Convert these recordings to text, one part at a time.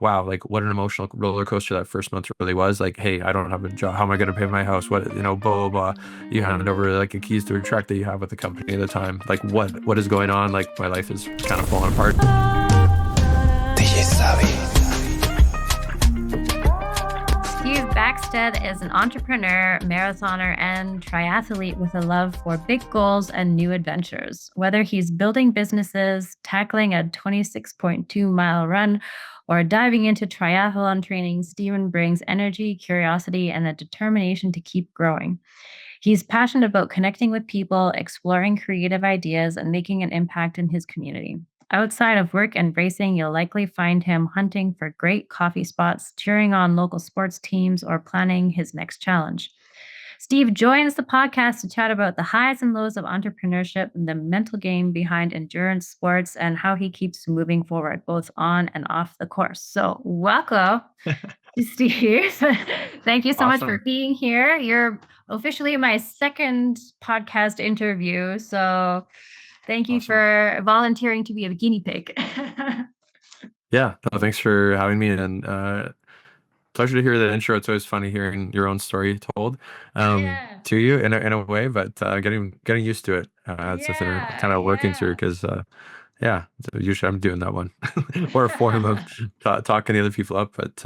wow, like what an emotional roller coaster that first month really was. Like, hey, I don't have a job. How am I going to pay my house? What, blah, blah, blah. You hand over like the keys to a truck that you have with the company at the time. Like, what is going on? Like, my life is kind of falling apart. Steve Maxted is an entrepreneur, marathoner, and triathlete with a love for big goals and new adventures. Whether he's building businesses, tackling a 26.2-mile run, or diving into triathlon training, Steven brings energy, curiosity, and a determination to keep growing. He's passionate about connecting with people, exploring creative ideas, and making an impact in his community. Outside of work and racing, you'll likely find him hunting for great coffee spots, cheering on local sports teams, or planning his next challenge. Steve joins the podcast to chat about the highs and lows of entrepreneurship and the mental game behind endurance sports and how he keeps moving forward, both on and off the course. So, welcome, Steve. Thank you so much for Awesome. being here. You're officially my second podcast interview. So, thank you Awesome. for volunteering to be a guinea pig. Yeah. No, thanks for having me. And pleasure to hear that intro. It's always funny hearing your own story told Yeah. to you in a way, but getting used to it. It's something we're Yeah. kind of working through Yeah. because yeah, so usually I'm doing that one or a form of talking the other people up. But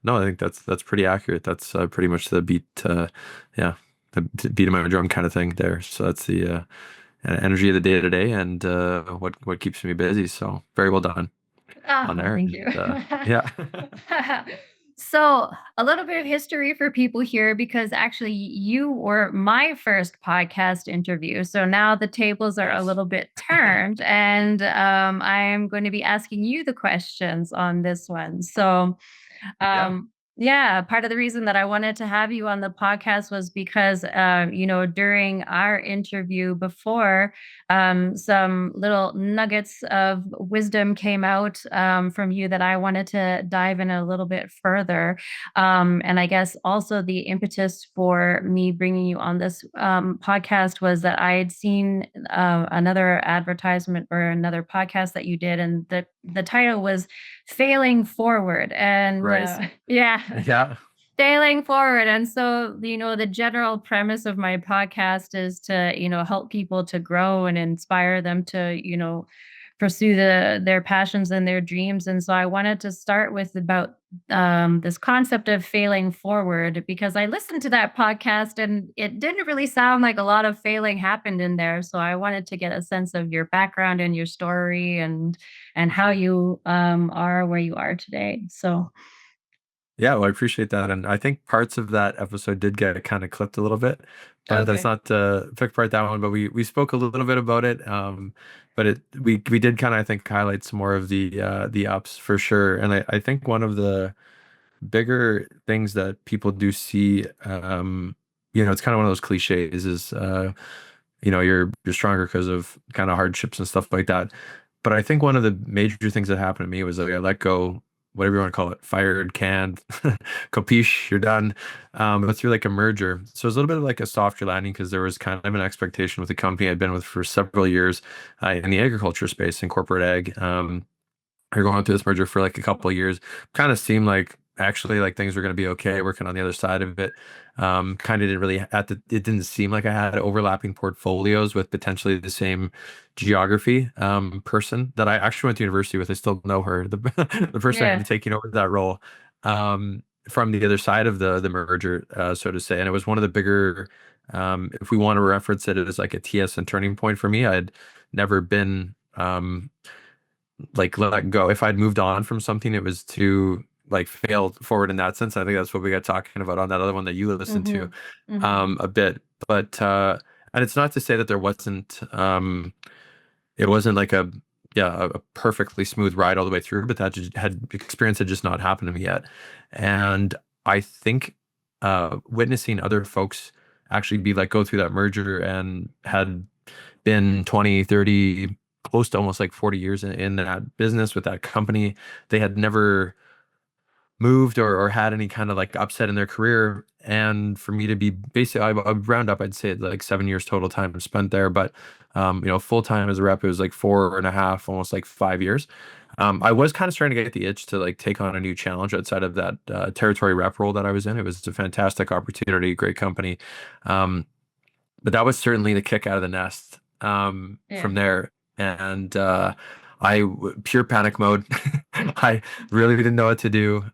no, I think that's pretty accurate. That's pretty much the beat. Yeah, the beat of my drum kind of thing there. So that's the energy of the day to day and what keeps me busy. So very well done Ah, on well, there. thank And, you. yeah. So, a little bit of history for people here because actually you were my first podcast interview. So now the tables are a Yes. little bit turned, and I'm going to be asking you the questions on this one. So, Yeah. yeah, part of the reason that I wanted to have you on the podcast was because, during our interview before, some little nuggets of wisdom came out from you that I wanted to dive in a little bit further. And I guess also the impetus for me bringing you on this podcast was that I had seen another advertisement or another podcast that you did, and the title was Failing Forward. And Right. yeah, Yeah. failing forward. And so, the general premise of my podcast is to, help people to grow and inspire them to, pursue their passions and their dreams. And so I wanted to start with about this concept of failing forward because I listened to that podcast and it didn't really sound like a lot of failing happened in there. So I wanted to get a sense of your background and your story and how you are where you are today. So Yeah, well, I appreciate that. And I think parts of that episode did get kind of clipped a little bit, but that's okay. not pick apart that one, but we spoke a little bit about it. But we did kind of, I think, highlight some more of the ups for sure. And I think one of the bigger things that people do see, it's kind of one of those cliches is you're stronger because of kind of hardships and stuff like that. But I think one of the major things that happened to me was like I let go, whatever you want to call it, fired, canned, capiche, you're done. But through like a merger. So it was a little bit of like a softer landing because there was kind of an expectation with the company I'd been with for several years in the agriculture space in corporate ag. Are going through this merger for like a couple of years. Kind of seemed like actually like things were going to be okay working on the other side of it. Kind of didn't really it didn't seem like I had overlapping portfolios with potentially the same geography person that I actually went to university with. I still know her, the the person Yeah. I'm taking over that role from the other side of the merger, so to say. And it was one of the bigger, if we want to reference it, it is like a TS and turning point for me. I'd never been like let go. If I'd moved on from something, it was to like fail forward in that sense. I think that's what we got talking about on that other one that you listened to Mhm. Mhm. a bit. But and it's not to say that there wasn't it wasn't like a yeah, a perfectly smooth ride all the way through, but that just had experience had just not happened to me yet. And I think witnessing other folks actually be like go through that merger and had been 20, 30, close to almost like 40 years in that business with that company. They had never moved or had any kind of like upset in their career. And for me to be basically, I would round up, I'd say like 7 years total time spent there. But Full time as a rep, it was like 4.5, almost like 5 years. I was kind of starting to get the itch to like take on a new challenge outside of that territory rep role that I was in. It was a fantastic opportunity, great company. Um, but that was certainly the kick out of the nest Yeah. from there. And pure panic mode. I really didn't know what to do.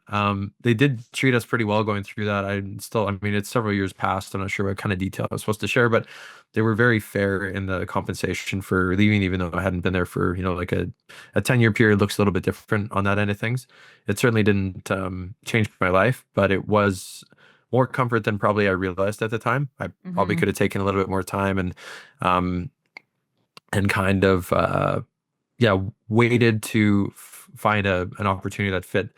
They did treat us pretty well going through that. I mean, it's several years past. I'm not sure what kind of detail I was supposed to share, but they were very fair in the compensation for leaving, even though I hadn't been there for, like a 10-year period looks a little bit different on that end of things. It certainly didn't change my life, but it was more comfort than probably I realized at the time. I probably Hmm. could have taken a little bit more time um and kind of yeah, waited to find an opportunity that fit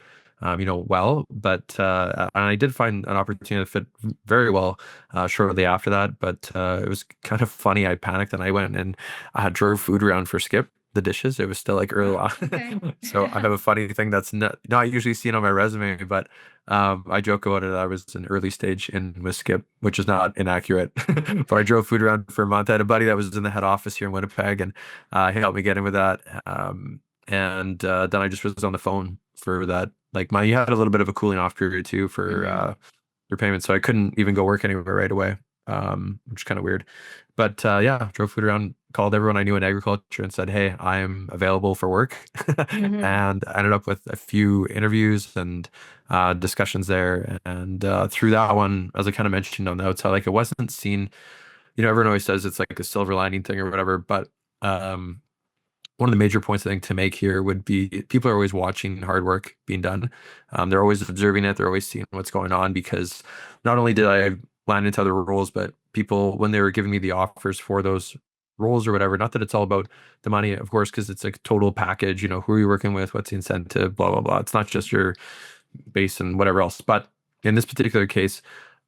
well, but and I did find an opportunity that fit very well shortly after that. But it was kind of funny. I panicked and I went and I drove food around for Skip the dishes. It was still like early Oh, on. okay. So I have a funny thing that's not usually seen on my resume, but I joke about it. I was an early stage in with Skip, which is not inaccurate. But I drove food around for a month. I had a buddy that was in the head office here in Winnipeg, and he helped me get in with that. And then I just was on the phone for that. Like you had a little bit of a cooling off period too for Hmm. your payments, so I couldn't even go work anywhere right away, which is kind of weird. But yeah, drove food around, called everyone I knew in agriculture and said, "Hey, I am available for work," Hmm. and I ended up with a few interviews and discussions there. And through that one, as I kind of mentioned on the outside, like it wasn't seen. Everyone always says it's like a silver lining thing or whatever, but um, one of the major points I think to make here would be people are always watching hard work being done. They're always observing it. They're always seeing what's going on because not only did I land into other roles, but people, when they were giving me the offers for those roles or whatever, not that it's all about the money, of course, because it's a total package, who are you working with? What's the incentive? Blah, blah, blah. It's not just your base and whatever else. But in this particular case,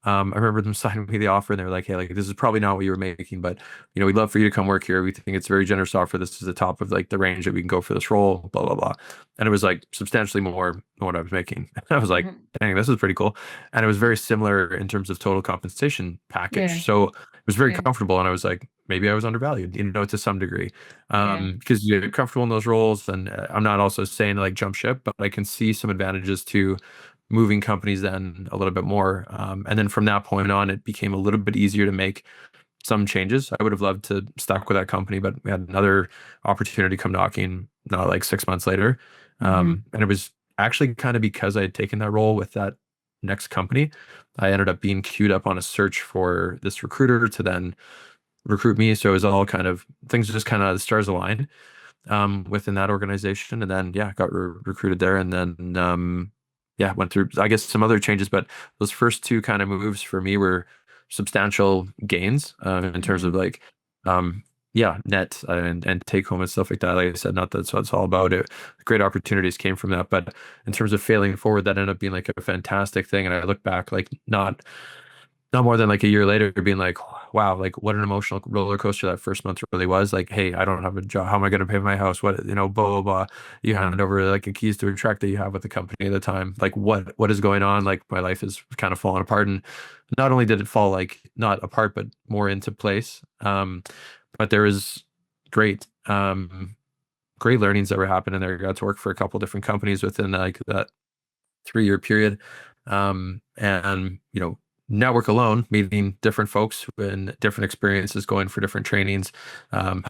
I remember them signing me the offer and they were like, "Hey, like this is probably not what you were making, but we'd love for you to come work here. We think it's a very generous offer. This is the top of like the range that we can go for this role, blah, blah, blah." And it was like substantially more than what I was making. I was like, Hmm. dang, this is pretty cool. And it was very similar in terms of total compensation package. Yeah. So it was very Yeah. comfortable. And I was like, maybe I was undervalued, to some degree. Yeah. Because you're comfortable in those roles. And I'm not also saying like jump ship, but I can see some advantages to moving companies then a little bit more. And then from that point on, it became a little bit easier to make some changes. I would have loved to stuck with that company, but we had another opportunity come knocking, not like 6 months later. Hmm. And it was actually kind of because I had taken that role with that next company. I ended up being queued up on a search for this recruiter to then recruit me. So it was all kind of things just kind of the stars aligned within that organization. And then, yeah, got recruited there. And then, yeah, went through, I guess, some other changes. But those first two kind of moves for me were substantial gains in terms of Hmm. like, yeah, net and take home and stuff like that. Like I said, not that's what it's all about. Great opportunities came from that. But in terms of failing forward, that ended up being like a fantastic thing. And I look back, like, not more than like a year later being like, wow, like what an emotional roller coaster that first month really was. Like, hey, I don't have a job, how am I going to pay my house? What, blah blah blah. You hand over like the keys to a truck that you have with the company at the time. Like, what is going on? Like, my life is kind of falling apart. And not only did it fall like not apart but more into place, but there was great great learnings that were happening there. I got to work for a couple different companies within like that 3-year period. And network alone, meeting different folks and different experiences, going for different trainings,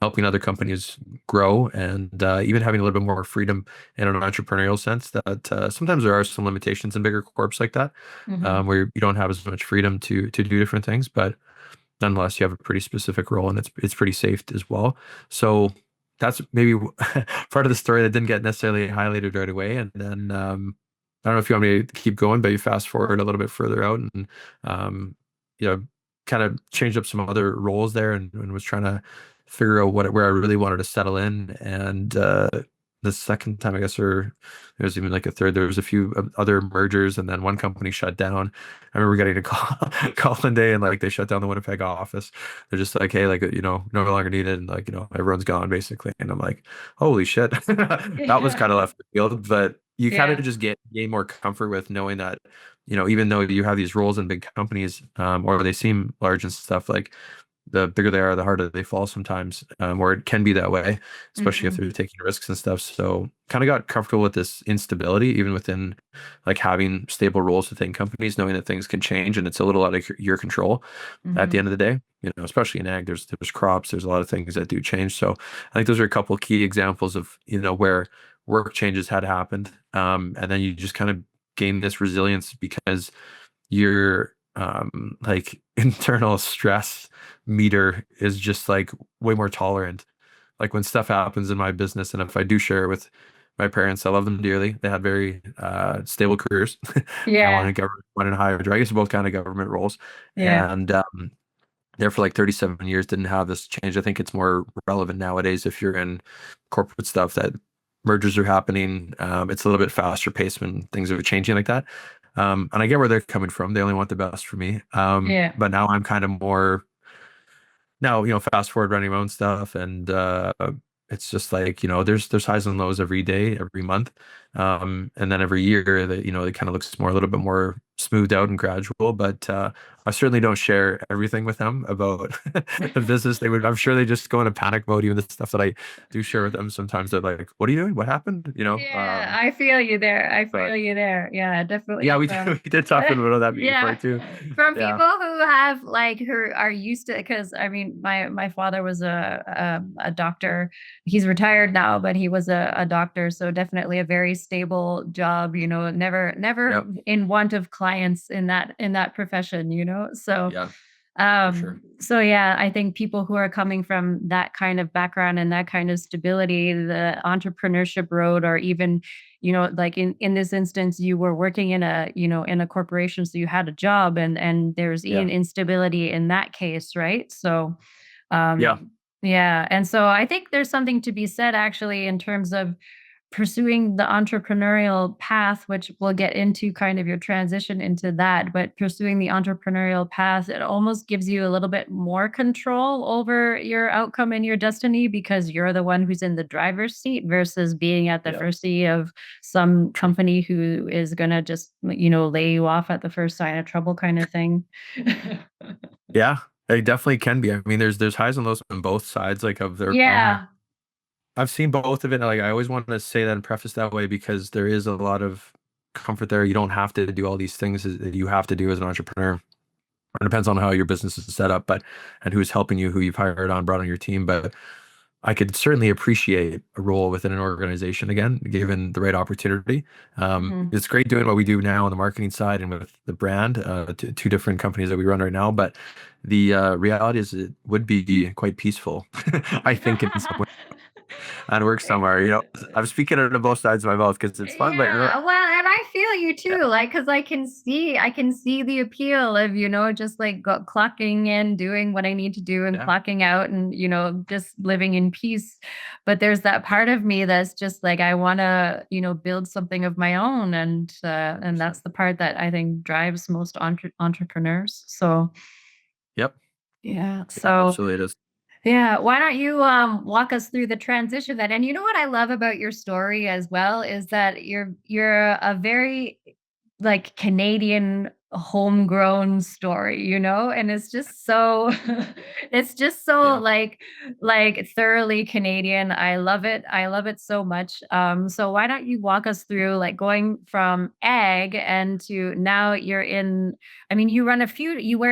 helping other companies grow, and even having a little bit more freedom in an entrepreneurial sense. That sometimes there are some limitations in bigger corps like that, Hmm. where you don't have as much freedom to do different things, but nonetheless, you have a pretty specific role, and it's pretty safe as well. So that's maybe part of the story that didn't get necessarily highlighted right away. And then I don't know if you want me to keep going, but you fast forward a little bit further out, and um, you know, kind of changed up some other roles there, and was trying to figure out where I really wanted to settle in. And the second time, I guess, or it was even like a third, there was a few other mergers, and then one company shut down. I remember getting a call call one day, and like they shut down the Winnipeg office. They're just like, "Hey, like no longer needed," and like everyone's gone basically. And I'm like, "Holy shit!" That was kind of Yeah. left field, but you kind of Yeah. just gain more comfort with knowing that even though you have these roles in big companies, or they seem large and stuff, like the bigger they are, the harder they fall sometimes, or it can be that way, especially if Hmm. they're taking risks and stuff. So kind of got comfortable with this instability, even within like having stable roles within companies, knowing that things can change and it's a little out of your control at the Hmm. end of the day. Especially in ag, there's crops, there's a lot of things that do change. So I think those are a couple of key examples of, where work changes had happened. And then you just kind of gain this resilience because your like internal stress meter is just like way more tolerant. Like when stuff happens in my business, and if I do share it with my parents, I love them dearly. They had very stable careers. And one Yeah. in government, one in higher ed. I guess both kind of government roles. Yeah. And there for like 37 years, didn't have this change. I think it's more relevant nowadays if you're in corporate stuff that mergers are happening. It's a little bit faster paced when things are changing like that. And I get where they're coming from. They only want the best for me. Yeah. But now I'm kind of more now, fast forward running my own stuff, and it's just like, there's highs and lows every day, every month. And then every year that, it kind of looks more a little bit more smoothed out and gradual. But I certainly don't share everything with them about the business. I'm sure they just go into panic mode, even the stuff that I do share with them. Sometimes they're like, "What are you doing? What happened?" Yeah, I feel you there. I But feel you there. Yeah, definitely yeah, we did, from we did talk about that before yeah, too. from Yeah. people who have like who are used to, because I mean my father was a doctor. He's retired now, but he was a doctor, so definitely a very stable job, never Yep. in want of clients in that profession, So Yeah, for sure. so yeah, I think people who are coming from that kind of background and that kind of stability, the entrepreneurship road, or even, like in this instance, you were working in in a corporation, so you had a job, and there's Yeah. even instability in that case, right? So Yeah. yeah, and so I think there's something to be said actually in terms of pursuing the entrepreneurial path, which we'll get into kind of your transition into that, but pursuing the entrepreneurial path, it almost gives you a little bit more control over your outcome and your destiny because you're the one who's in the driver's seat versus being at the Yeah. mercy of some True. company who is going to just, lay you off at the first sign of trouble kind of thing. Yeah, it definitely can be. I mean, there's highs and lows on both sides, like of their coin. Yeah. I've seen both of it. And, like I always want to say that and preface that way because there is a lot of comfort there. You don't have to do all these things that you have to do as an entrepreneur. It depends on how your business is set up, but and who's helping you, who you've hired on, brought on your team. But I could certainly appreciate a role within an organization again, given the right opportunity. Mhm. It's great doing what we do now on the marketing side and with the brand, two different companies that we run right now. But the reality is, it would be quite peaceful, I think, in some way, and work somewhere. I'm speaking out of both sides of my mouth because it's fun, but Yeah, well, and I feel you yeah, too, like, because I can see the appeal of, just like clocking in, doing what I need to do, and yeah, clocking out, and just living in peace. But there's that part of me that's just like I want to, build something of my own, and that's 100%. the part that I think drives most entrepreneurs. So Yep, yeah, yeah, so absolutely, it is. yeah, why don't you walk us through the transition then? And you know what I love about your story as well is that you're a very like Canadian homegrown story, and it's just so it's just so Yeah, like thoroughly Canadian. I love it. I love it so much. So why don't you walk us through like going from ag and to now you're in, I mean, you wear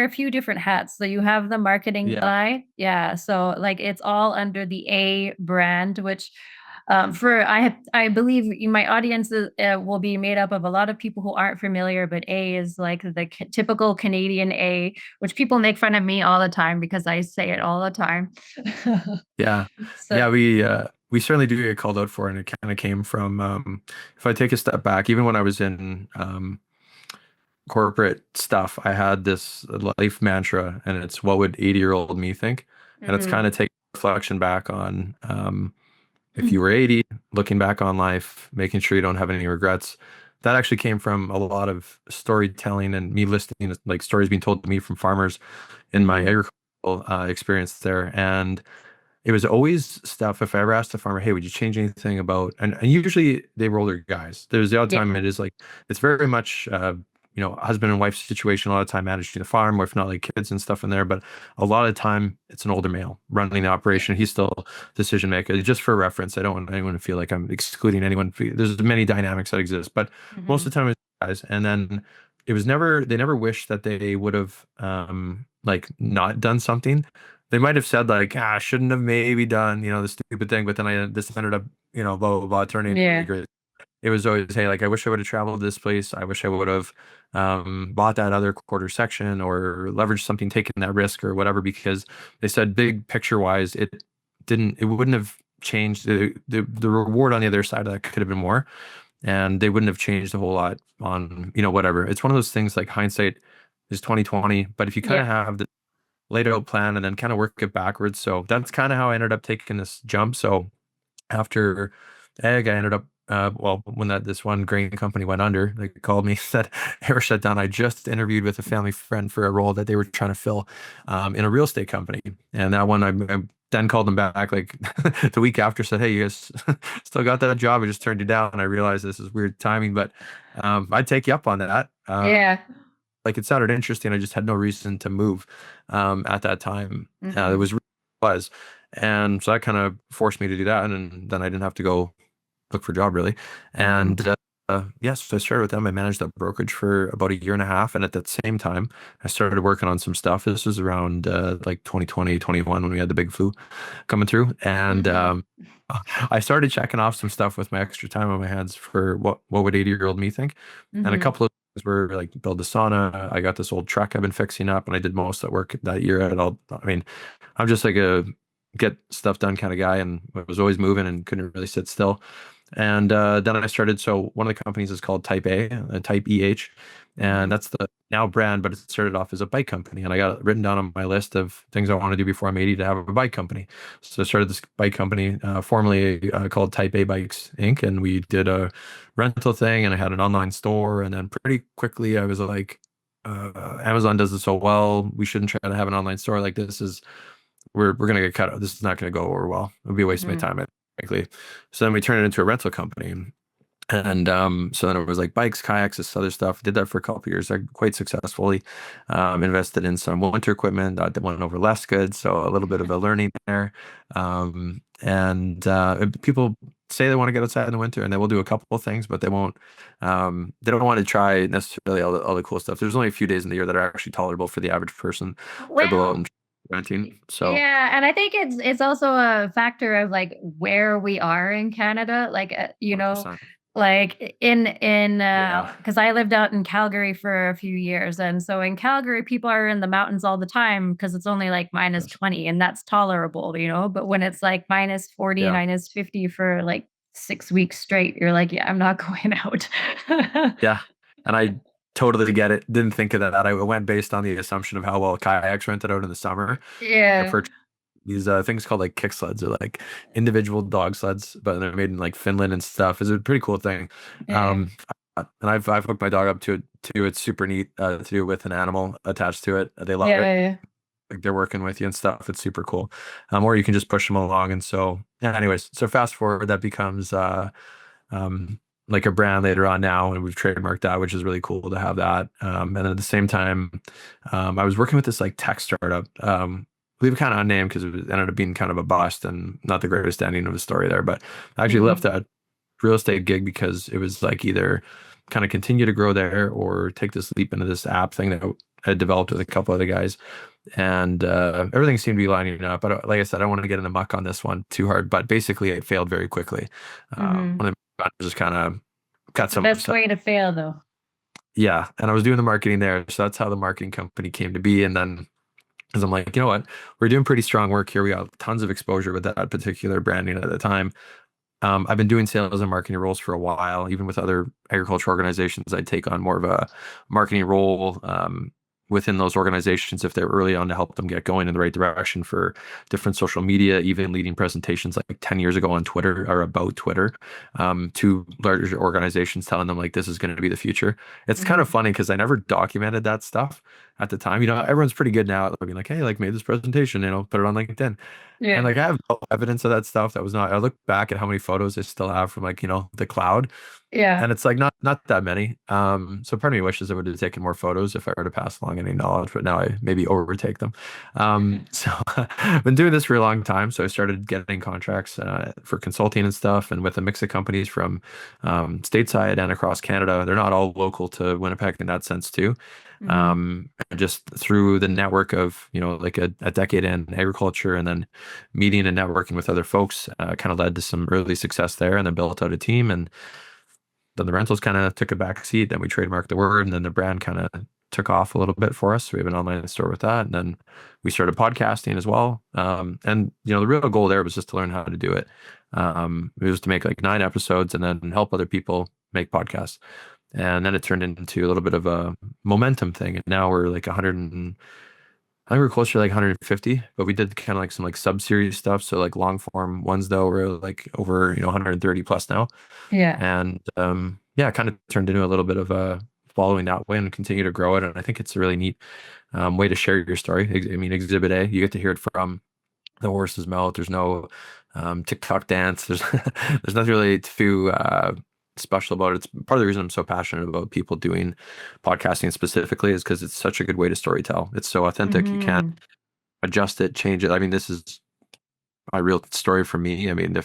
a few different hats. So you have the marketing yeah, side. Yeah. So like it's all under the A brand, which I believe my audience will be made up of a lot of people who aren't familiar, but A is like the typical Canadian A, which people make fun of me all the time because I say it all the time. yeah, So, yeah. We certainly do get called out for, it, and it kind of came from if I take a step back, even when I was in corporate stuff, I had this life mantra, and it's what would 80-year-old me think? And it's kind mhm. of taking reflection back on if you were 80, looking back on life, making sure you don't have any regrets. That actually came from a lot of storytelling and me listening to like stories being told to me from farmers in my Mhm. agricultural experience there. And it was always stuff. If I ever asked a farmer, "Hey, would you change anything about?" And usually they were older guys. There's the odd Yeah. time it is like it's very much. husband and wife situation, a lot of time managing the farm, or if not like kids and stuff in there. But a lot of the time it's an older male running the Yeah. operation. He's still decision maker. Just for reference, I don't want anyone to feel like I'm excluding anyone. There's many dynamics that exist, but most Hmm. of the time it's guys. And then they never wished that they would have like not done something. They might have said like, ah, I shouldn't have maybe done, the stupid thing, but then this ended up, blah, blah, blah, turning into really Yeah. great. It was always, hey, like I wish I would have traveled this place. I wish I would have bought that other quarter section or leveraged something, taken that risk or whatever, because they said big picture wise, it wouldn't have changed the reward on the other side of that could have been more, and they wouldn't have changed a whole lot on, whatever. It's one of those things like hindsight is 2020, but if you kind Yeah. of have the laid out plan and then kind of work it backwards. So that's kind of how I ended up taking this jump. So after egg, I ended up well, when this one grain company went under, they called me, said they were shut down. I just interviewed with a family friend for a role that they were trying to fill in a real estate company, and that one I then called them back like the week after, said, "Hey, you guys still got that job? I just turned you down. I realized this is weird timing, but I'd take you up on that." Yeah. Like it sounded interesting. I just had no reason to move at that time. It Hmm. was, and so that kind of forced me to do that, and then I didn't have to go look for a job really. And yes, so I started with them. I managed that brokerage for about a year and a half, and at that same time, I started working on some stuff. This was around like 2020, 21 when we had the big flu coming through, and Hmm. I started checking off some stuff with my extra time on my hands for what would 80-year-old me think, and a Hmm. couple of things were like build a sauna. I got this old truck I've been fixing up, and I did most of that work that year. I mean, I'm just like a get stuff done kind of guy, and I was always moving and couldn't really sit still. And then I started. So one of the companies is called Type A, Type EH, and Hmm. that's the now brand, but it started off as a bike company. And I got it written down on my list of things I want to do before I'm 80 to have a bike company. So I started this bike company, formerly called Type A Bikes Inc. And we did a rental thing, and I had an online store. And then pretty quickly, I was like, Amazon does this so well. We shouldn't try to have an online store like this. We're gonna get cut out. This is not gonna go over well. It would be a waste of my Hmm. time, frankly. So then we turned it into a rental company. And so then it was like bikes, kayaks, this other stuff. Did that for a couple of years, quite successfully. Invested in some winter equipment that went over less good, so a little bit of a learning there. And people say they want to get outside in the winter, and they will do a couple of things, but they won't. They don't want to try necessarily all the cool stuff. There's only a few days in the year that are actually tolerable for the average person to go out Well, and renting. So yeah, and I think it's also a factor of like where we are in Canada, like 100%. like in Yeah. because I lived out in Calgary for a few years, and so in Calgary people are in the mountains all the time because it's only like minus Yes. 20, and that's tolerable, but when it's like minus 40, Yeah. minus 50 for like 6 weeks straight, you're like, yeah, I'm not going out. Yeah. And I totally get it. Didn't think of that. I went based on the assumption of how well kayaks rented out in the summer. I Yeah. purchased these things called like kick sleds, or like individual dog sleds, but they're made in like Finland and stuff. It's a pretty cool thing. Yeah. Um, and I've hooked my dog up to it too. It's super neat to do with an animal attached to it. They love Yeah. it. Yeah. Like they're working with you and stuff. It's super cool. Or you can just push them along. And so, yeah, anyways, so fast forward, that becomes um, like a brand later on now, and we've trademarked that, which is really cool to have that. And at the same time, I was working with this like tech startup. Leave it kind of unnamed because ended up being kind of a bust and not the greatest ending of the story there. But I actually left Hmm. that real estate gig because it was like either kind of continue to grow there or take this leap into this app thing that I had developed with a couple other guys, and everything seemed to be lining up. But like I said, I don't want to get in the muck on this one too hard. But basically, it failed very quickly. Hmm. One of the founders just kind of got The some best stuff. way to fail, though. Yeah, and I was doing the marketing there, so that's how the marketing company came to be. And then, because I'm like, you know what, we're doing pretty strong work here. We got tons of exposure with that particular branding at the time. I've been doing sales and marketing roles for a while, even with other agriculture organizations. I'd take on more of a marketing role within those organizations if they're early on, to help them get going in the right direction for different social media, even leading presentations like 10 years ago on Twitter or about Twitter to larger organizations, telling them like this is going to be the future. It's kind of Hmm. funny because I never documented that stuff at the time. Everyone's pretty good now at being like, hey, like made this presentation, put it on LinkedIn. And Yeah. like I have no evidence of that stuff. That was not. I look back at how many photos I still have from like the cloud. Yeah. and it's like not that many. So part of me wishes I would have taken more photos if I were to pass along any knowledge, but now I maybe overtake them. So I've been doing this for a long time. So I started getting contracts for consulting and stuff, and with a mix of companies from stateside and across Canada. They're not all local to Winnipeg in that sense too. Hmm. Just through the network of, like a decade in agriculture and then meeting and networking with other folks, kind of led to some early success there and then built out a team. And then the rentals kind of took a back seat. Then we trademarked the word, and then the brand kind of took off a little bit for us. So we have an online store with that, and then we started podcasting as well. And the real goal there was just to learn how to do it. It was to make like 9 episodes and then help other people make podcasts. And then it turned into a little bit of a momentum thing. And now we're like 100 and I think we're closer to like 150, but we did kind of like some like sub-series stuff. So like long form ones though, we're like over, 130 plus now. Yeah. And yeah, it kind of turned into a little bit of a following that way and continue to grow it. And I think it's a really neat way to share your story. I mean, Exhibit A, you get to hear it from the horse's mouth. There's no TikTok dance. There's nothing really too special about it. It's part of the reason I'm so passionate about people doing podcasting specifically is because it's such a good way to storytell. It's so authentic. You can't Hmm. adjust it, change it. I mean, this is a real story for me. I mean,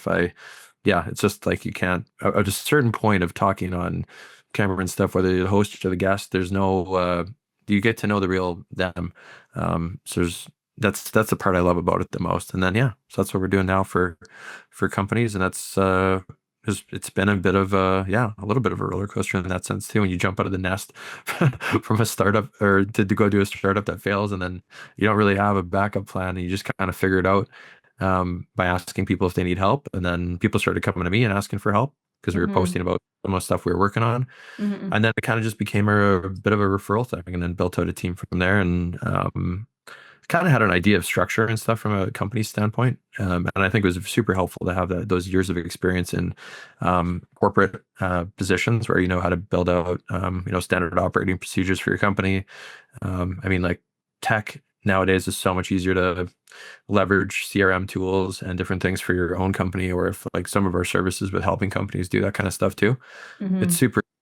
yeah, it's just like you can't, at a certain point of talking on camera and stuff, whether you're the host or the guest, there's no, you get to know the real them. So that's the part I love about it the most. And then, yeah, so that's what we're doing now for companies. And that's, it's been a bit of a little bit of a roller coaster in that sense too. When you jump out of the nest from a startup or to go do a startup that fails, and then you don't really have a backup plan, and you just kind of figure it out by asking people if they need help. And then people started coming to me and asking for help because we were Hmm. posting about some of the stuff we were working on. Hmm. And then it kind of just became a bit of a referral thing and then built out a team from there. And kind of had an idea of structure and stuff from a company standpoint. And I think it was super helpful to have those years of experience in corporate positions where you know how to build out, standard operating procedures for your company. I mean, like tech nowadays is so much easier to leverage CRM tools and different things for your own company, or if like some of our services with helping companies do that kind of stuff too. Hmm.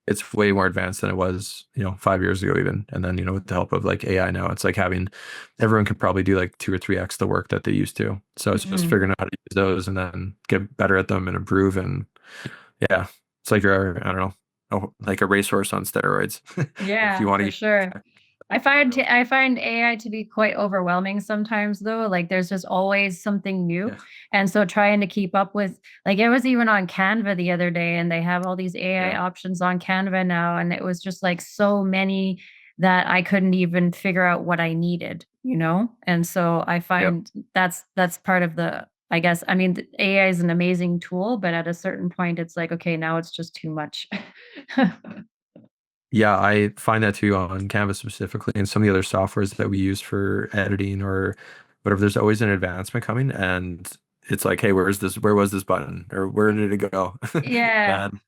It's way more advanced than it was, 5 years ago even. And then, with the help of like AI now, it's like having everyone can probably do like 2 or 3x the work that they used to. So it's just Hmm. figuring out how to use those and then get better at them and improve. And yeah, it's like you're, I don't know, like a racehorse on steroids. If you Yeah, want to for use sure. tech, I on find rails. I find AI to be quite overwhelming sometimes though. Like there's just always something new. Yeah. And so trying to keep up with like it was even on Canva the other day and they have all these AI Yeah. options on Canva now and it was just like so many that I couldn't even figure out what I needed. And so I Yep. find that's part of the I guess I mean the AI is an amazing tool, but at a certain point it's like okay, now it's just too much. Yeah, I find that too on Canvas specifically and some of the other softwares that we use for editing or whatever. There's always an advancement coming, and it's like, hey, where was this button? Or where did it go? Yeah. And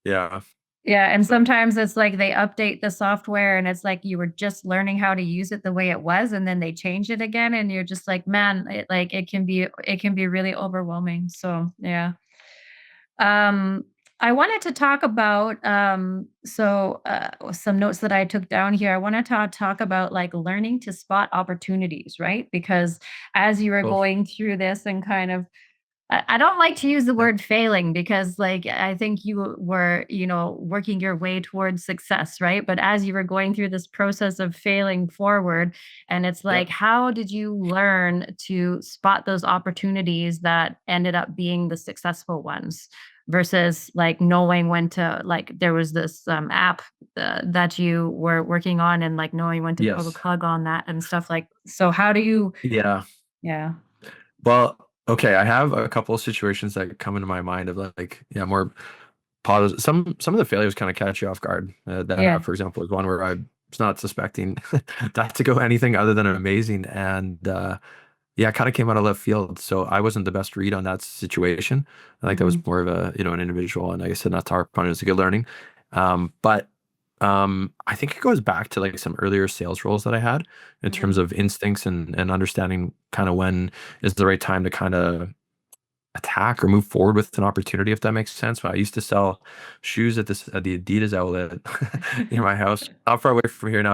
yeah. Yeah, and So sometimes it's like they update the software and it's like you were just learning how to use it the way it was and then they change it again and you're just like, yeah. "Man, it can be really overwhelming." So, yeah. Um, I wanted to talk about some notes that I took down here. I wanted to talk about like learning to spot opportunities, right? Because as you were Cool. going through this and kind of I don't like to use the Yeah. word failing because, like, I think you were, working your way towards success, right? But as you were going through this process of failing forward, and it's like, Yep. how did you learn to spot those opportunities that ended up being the successful ones versus like knowing when to, like, there was this app that you were working on and like knowing when to pull the Yes. plug on that and stuff like, so how do you, Yeah. yeah. Well, okay, I have a couple of situations that come into my mind of like, yeah, more positive. Some of the failures kind of catch you off guard. That, Yeah. for example, is one where I was not suspecting that to go anything other than amazing, and yeah, it kind of came out of left field. So I wasn't the best read on that situation. I think that was Hmm. more of a, an individual, and like I said, not to harp on it, it's a good learning. But I think it goes back to like some earlier sales roles that I had in terms Hmm. of instincts and understanding kind of when is the right time to kind of attack or move forward with an opportunity, if that makes sense. When I used to sell shoes at this at the Adidas outlet near my house, not far away from here now.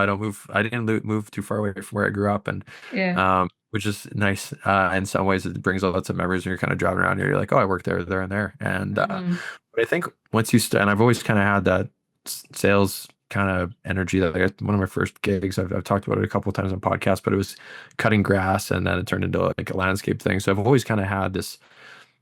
I didn't move too far away from where I grew up, and Yeah. which is nice. In some ways, it brings lots of memories when you're kind of driving around here. You're like, oh, I worked there, and there. And Hmm. but I think once you start, and I've always kind of had that sales kind of energy. That like one of my first gigs, I've talked about it a couple of times on podcasts, but it was cutting grass, and then it turned into like a landscape thing. So I've always kind of had this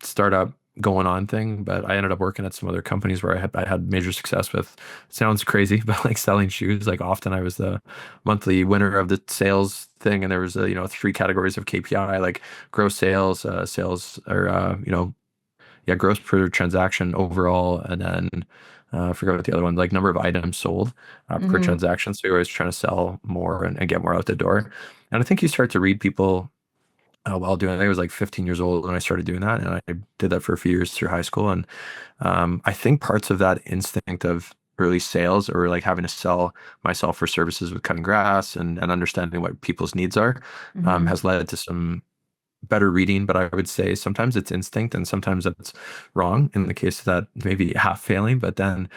startup going on thing, but I ended up working at some other companies where I had major success with. Sounds crazy, but like selling shoes, like often I was the monthly winner of the sales thing, and there was three categories of KPI, like gross sales, sales or yeah, gross per transaction overall, and then I forgot what the other one, like number of items sold per Hmm. transaction. So you're always trying to sell more and get more out the door. And I think you start to read people while doing it. I think I was like 15 years old when I started doing that, and I did that for a few years through high school. And I think parts of that instinct of early sales, or like having to sell myself for services with cutting grass and understanding what people's needs are, Hmm. has led to some better reading. But I would say sometimes it's instinct and sometimes it's wrong in the case of that maybe half failing. But then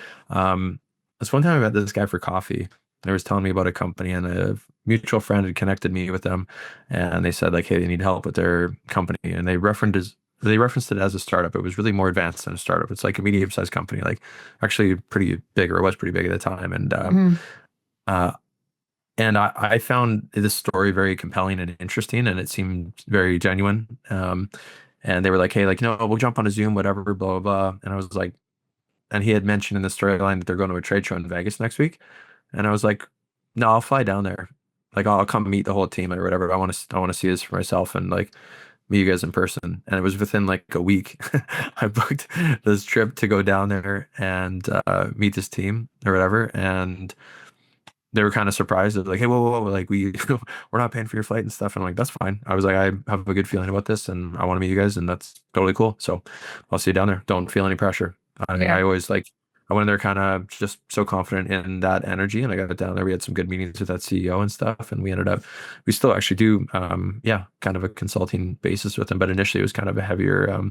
this one time I met this guy for coffee. And he was telling me about a company, and a mutual friend had connected me with them, and they said like, hey, they need help with their company, and they referenced it as a startup. It was really more advanced than a startup. It's like a medium-sized company, like actually pretty big, or it was pretty big at the time. Hmm. Uh, and I found this story very compelling and interesting, and it seemed very genuine. And they were like, "Hey, like, we'll jump on a Zoom, whatever, blah blah blah." And I was like, and he had mentioned in the storyline that they're going to a trade show in Vegas next week, and I was like, "No, I'll fly down there. Like, I'll come meet the whole team or whatever. I want to see this for myself and like meet you guys in person." And it was within like a week, I booked this trip to go down there and meet this team or whatever, and they were kind of surprised. They're like, "Hey, whoa, whoa, whoa, like we're not paying for your flight and stuff." And I'm like, "That's fine." I was like, "I have a good feeling about this, and I want to meet you guys, and that's totally cool. So I'll see you down there. Don't feel any pressure." I Yeah. always like I went in there kind of just so confident in that energy, and I got it down there. We had some good meetings with that CEO and stuff, and we still actually do, yeah, kind of a consulting basis with them. But initially, it was kind of a heavier,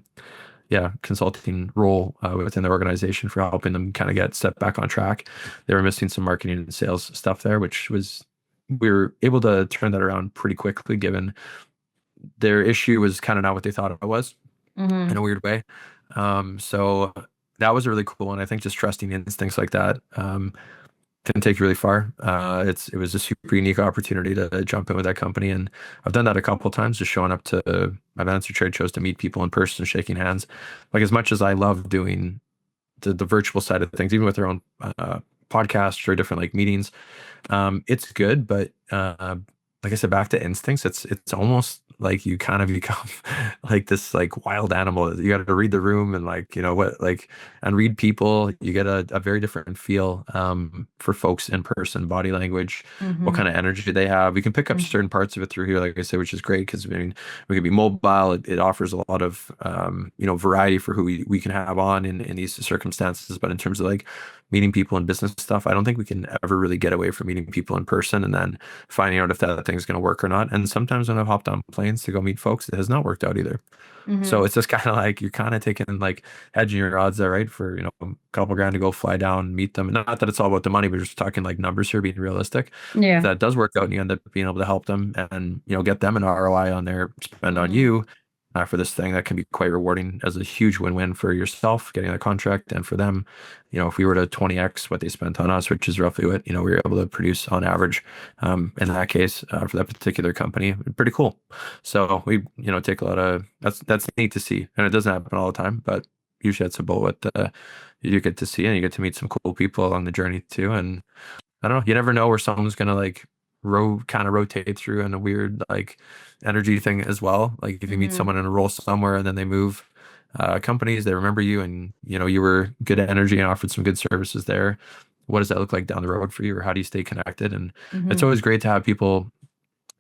yeah, consulting role within the organization for helping them kind of get set back on track. They were missing some marketing and sales stuff there, which was we were able to turn that around pretty quickly, given their issue was kind of not what they thought it was in a Hmm. weird way. So that was really cool, and I think just trusting instincts like that can take you really far. It was a super unique opportunity to jump in with that company, and I've done that a couple of times, just showing up to I've answered trade shows to meet people in person, shaking hands. Like as much as I love doing the virtual side of things, even with their own podcasts or different like meetings, it's good, but like I said, back to instincts, it's almost like you kind of become like this like wild animal. You got to read the room and like what like and read people. You get a very different feel for folks in person, body language, what Hmm. kind of energy they have. We can pick up certain parts of it through here, like I said, which is great because I mean we can be mobile. It offers a lot of variety for who we can have on in these circumstances. But in terms of like meeting people and business stuff, I don't think we can ever really get away from meeting people in person and then finding out if that thing's going to work or not. And sometimes when I've hopped on planes to go meet folks, it has not worked out either. So Hmm. it's just kind of like you're kind of taking like hedging your odds there, right? For a couple grand to go fly down, meet them. Not that it's all about the money, but just talking like numbers here, being realistic. If Yeah. that does work out and you end up being able to help them and get them an ROI on their spend on Hmm. you, for this thing, that can be quite rewarding as a huge win-win for yourself getting the contract, and for them, if we were to 20x what they spent on us, which is roughly what we were able to produce on average, in that case, for that particular company, pretty cool. So we take a lot of that's neat to see, and it doesn't happen all the time, but usually that's about what you get to see, and you get to meet some cool people along the journey too. And I don't know. You never know where someone's gonna like kind of rotate through in a weird like energy thing as well. Like if you meet Hmm. someone in a role somewhere and then they move companies, they remember you, and you were good at energy and offered some good services there. What does that look like down the road for you, or how do you stay connected? And it's Hmm. always great to have people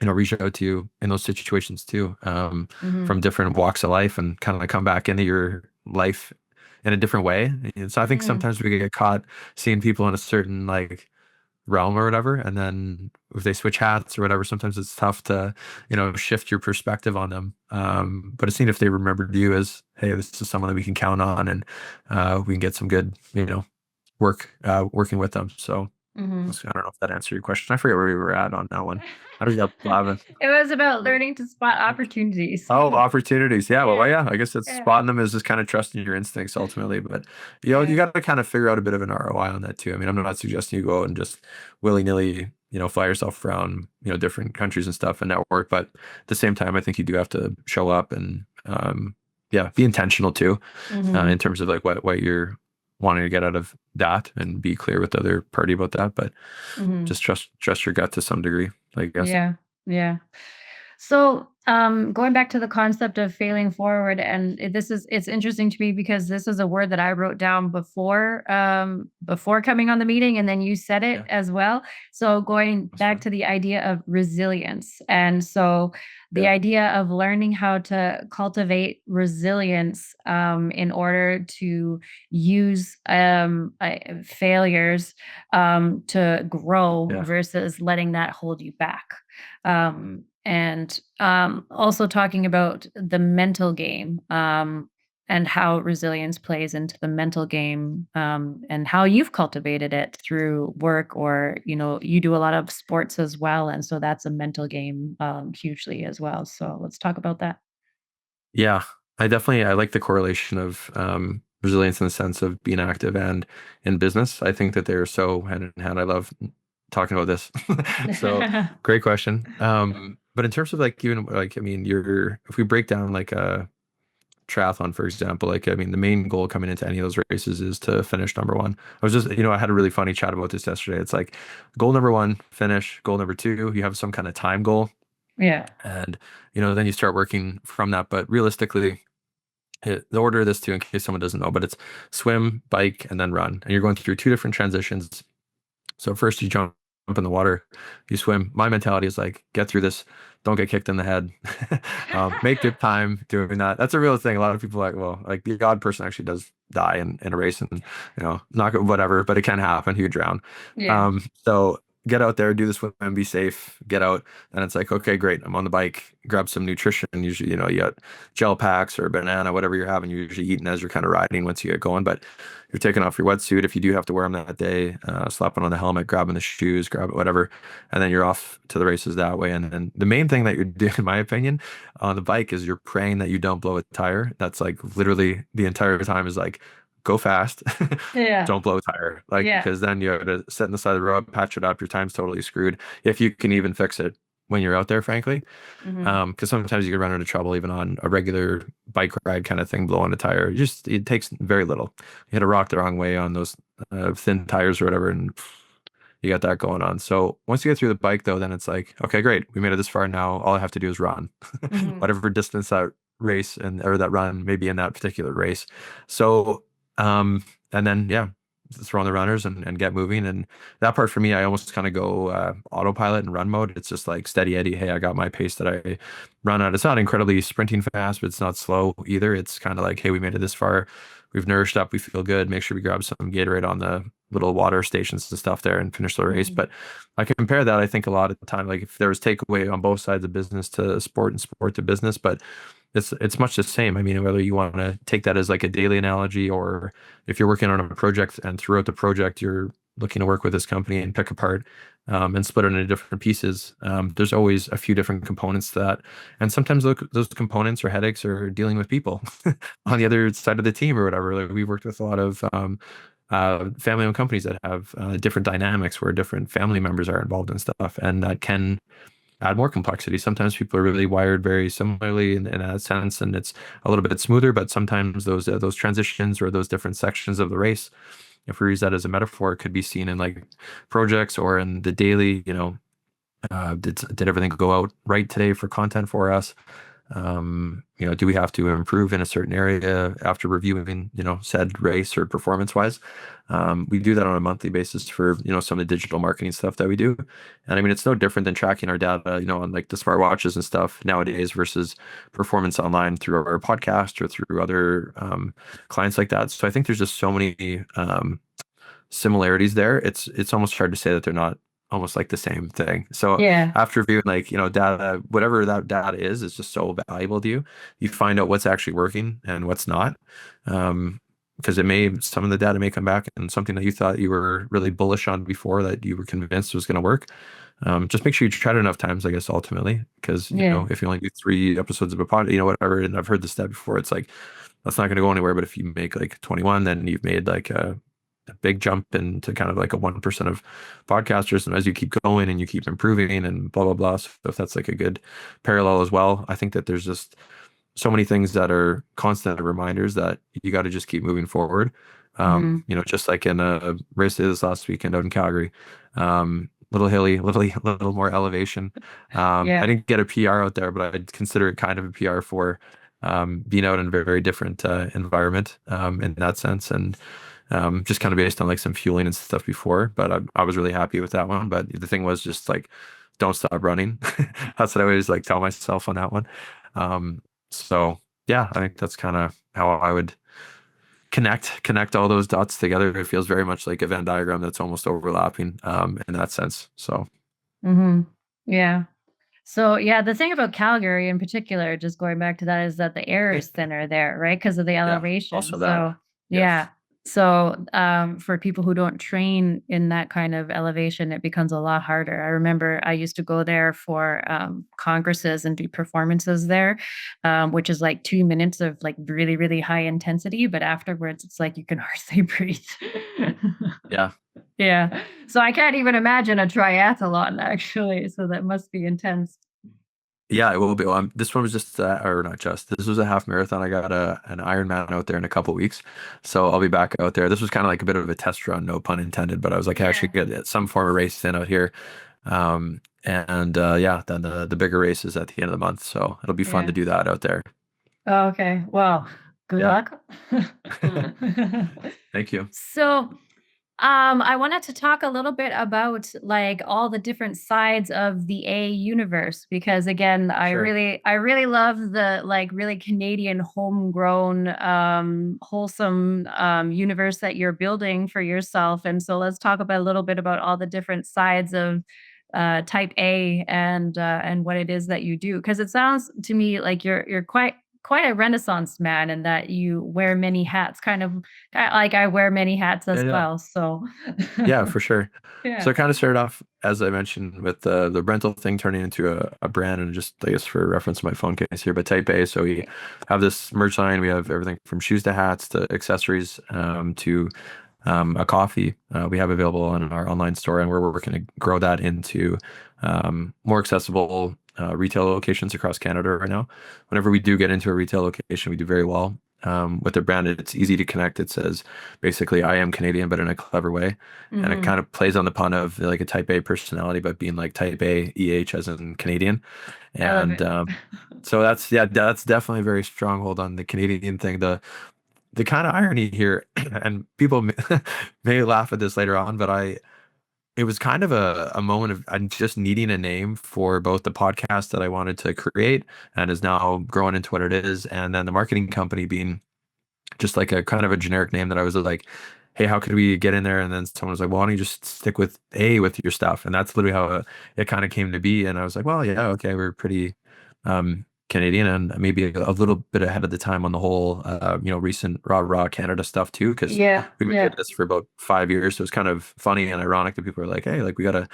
reach out to you in those situations too, Hmm. from different walks of life, and kind of like come back into your life in a different way. And so I think Hmm. sometimes we get caught seeing people in a certain like realm or whatever. And then if they switch hats or whatever, sometimes it's tough to, shift your perspective on them. But it's neat if they remembered you as, hey, this is someone that we can count on, and we can get some good, working with them. So Hmm. I don't know if that answered your question. I forget where we were at on that one. I was up laughing. It was about learning to spot opportunities. Oh, opportunities. Yeah. Well, Yeah. yeah. I guess it's Yeah. spotting them is just kind of trusting your instincts ultimately. But you Yeah. got to kind of figure out a bit of an ROI on that too. I mean, I'm not suggesting you go out and just willy-nilly, fly yourself around, different countries and stuff and network. But at the same time, I think you do have to show up and, yeah, be intentional too, Hmm. in terms of like what you're wanting to get out of that, and be clear with the other party about that. But Hmm. just trust your gut to some degree, I guess. Yeah. Yeah. So, going back to the concept of failing forward, and it's interesting to me because this is a word that I wrote down before coming on the meeting, and then you said it Yeah. as well. So going That's back fun. to the idea of resilience, and so the Yeah. idea of learning how to cultivate resilience in order to use failures to grow Yeah. versus letting that hold you back. And also talking about the mental game, and how resilience plays into the mental game, and how you've cultivated it through work, or you do a lot of sports as well, and so that's a mental game, hugely as well. So let's talk about that. Yeah, I like the correlation of resilience in the sense of being active and in business. I think that they're so hand in hand. I love talking about this. So great question. But in terms of like, even like, I mean, if we break down like a triathlon, for example, like, I mean, the main goal coming into any of those races is to finish number one. I was just, I had a really funny chat about this yesterday. It's like goal number one, finish. Goal number two, you have some kind of time goal, Yeah. and then you start working from that. But realistically, the order of this too, in case someone doesn't know, but it's swim, bike, and then run. And you're going through two different transitions. So first you jump in the water, you swim. My mentality is like, get through this, don't get kicked in the head. Make good time doing that. That's a real thing. A lot of people are like, well, like the odd person actually does die in a race, and not good, whatever, but it can happen. You drown. Yeah. So get out there, do this swim, be safe, get out. And it's like, okay, great. I'm on the bike, grab some nutrition. Usually, you got gel packs or banana, whatever you're having, you're usually eating as you're kind of riding once you get going. But you're taking off your wetsuit if you do have to wear them that day, slapping on the helmet, grabbing the shoes, grab it, whatever. And then you're off to the races that way. And the main thing that you're doing, in my opinion, on the bike is you're praying that you don't blow a tire. That's like literally the entire time is like, go fast, Yeah. don't blow a tire. Like, Yeah. because then you have to sit on the side of the road, patch it up. Your time's totally screwed. If you can even fix it when you're out there, frankly. Hmm. Because sometimes you can run into trouble even on a regular bike ride kind of thing, blowing a tire. It takes very little. You hit a rock the wrong way on those thin tires or whatever, and you got that going on. So once you get through the bike, though, then it's like, okay, great, we made it this far. Now all I have to do is run, Hmm. whatever distance that race and or that run maybe in that particular race. So, and then yeah, throw on the runners and get moving. And that part for me, I almost kind of go autopilot and run mode. It's just like steady Eddie. Hey, I got my pace that I run at. It's not incredibly sprinting fast, but it's not slow either. It's kind of like, hey, we made it this far. We've nourished up. We feel good. Make sure we grab some Gatorade on the little water stations and stuff there and finish the race. Hmm. But I compare that, I think, a lot of the time, like if there was takeaway on both sides of business to sport and sport to business, but it's much the same. I mean, whether you want to take that as like a daily analogy, or if you're working on a project and throughout the project you're looking to work with this company and pick apart and split it into different pieces. There's always a few different components to that, and sometimes those components or headaches are dealing with people on the other side of the team or whatever. Like we've worked with a lot of family-owned companies that have different dynamics where different family members are involved in stuff, and that can add more complexity. Sometimes people are really wired very similarly in that sense, and it's a little bit smoother. But sometimes those transitions or those different sections of the race, if we use that as a metaphor, could be seen in like projects or in the daily. Did everything go out right today for content for us? Do we have to improve in a certain area after reviewing, said race or performance wise? We do that on a monthly basis for, some of the digital marketing stuff that we do. And I mean, it's no different than tracking our data, on like the smartwatches and stuff nowadays versus performance online through our podcast or through other clients like that. So I think there's just so many similarities there, it's almost hard to say that they're not almost like the same thing. So Yeah. after viewing like, data, whatever that data is just so valuable to you. You find out what's actually working and what's not. Because some of the data may come back and something that you thought you were really bullish on before that you were convinced was going to work. Just make sure you try it enough times, I guess, ultimately, because Yeah. if you only do 3 episodes of a pod, whatever, and I've heard this stat before, it's like that's not going to go anywhere. But if you make like 21, then you've made like a big jump into kind of like a 1% of podcasters. And as you keep going and you keep improving and blah blah blah. So if that's like a good parallel as well, I think that there's just so many things that are constant reminders that you got to just keep moving forward. Hmm. Just like in a race day this last weekend out in Calgary, little hilly, little more elevation. I Yeah. didn't get a PR out there, but I'd consider it kind of a PR for being out in a very, very different environment in that sense. And just kind of based on like some fueling and stuff before, but I was really happy with that one. But the thing was just like, don't stop running. That's what I always like tell myself on that one. Um, so yeah, I think that's kind of how I would connect all those dots together. It feels very much like a Venn diagram that's almost overlapping in that sense. So Hmm. Yeah. So, yeah, the thing about Calgary in particular, just going back to that, is that the air is thinner there, right? Because of the yeah, elevation. also that. So, yeah. Yes. So, for people who don't train in that kind of elevation, it becomes a lot harder. I remember I used to go there for congresses and do performances there, which is like 2 minutes of like really, really high intensity. But afterwards, it's like you can hardly breathe. Yeah. Yeah. So I can't even imagine a triathlon actually, so that must be intense. Yeah, it will be. This one was just, or not just, this was a half marathon. I got an Ironman out there in a couple weeks. So I'll be back out there. This was kind of like a bit of a test run, no pun intended, but I was like, I Yeah. should get some form of race in out here. And yeah, then the bigger race is at the end of the month. So it'll be fun to Yeah. do that out there. Oh, okay. Well, good Yeah. luck. Thank you. So, I wanted to talk a little bit about like all the different sides of the A universe because again, Sure. I really love the like really Canadian homegrown wholesome universe that you're building for yourself. And so let's talk about a little bit about all the different sides of type A and what it is that you do because it sounds to me like you're quite a renaissance man and that you wear many hats kind of like I wear many hats Yeah, as yeah. well, so Yeah, for sure. So yeah. I kind of started off, as I mentioned, with the rental thing turning into a brand, and just I guess for reference to my phone case here, but Type A. So we have this merch line. We have everything from shoes to hats to accessories to a coffee we have available on our online store, and we're working to grow that into more accessible retail locations across Canada right now. Whenever we do get into a retail location, we do very well. With the brand, it's easy to connect. It says basically, I am Canadian, but in a clever way. And it Mhm. kind of plays on the pun of like a type A personality, but being like type A, EH as in Canadian. I love And it. so yeah, that's definitely a very stronghold on the Canadian thing. The kind of irony here, and people may laugh at this later on, but it was kind of a moment of I'm just needing a name for both the podcast that I wanted to create and is now growing into what it is, and then the marketing company being just like a kind of a generic name that I was like, hey, how could we get in there? And then someone was like, well, why don't you just stick with A with your stuff? And that's literally how it kind of came to be. And I was like, well, yeah, okay, we're pretty Canadian and maybe a little bit ahead of the time on the whole, recent raw Canada stuff too, because Yeah, we've been doing yeah, this for about 5 years. So it's kind of funny and ironic that people are like, hey, like we gotta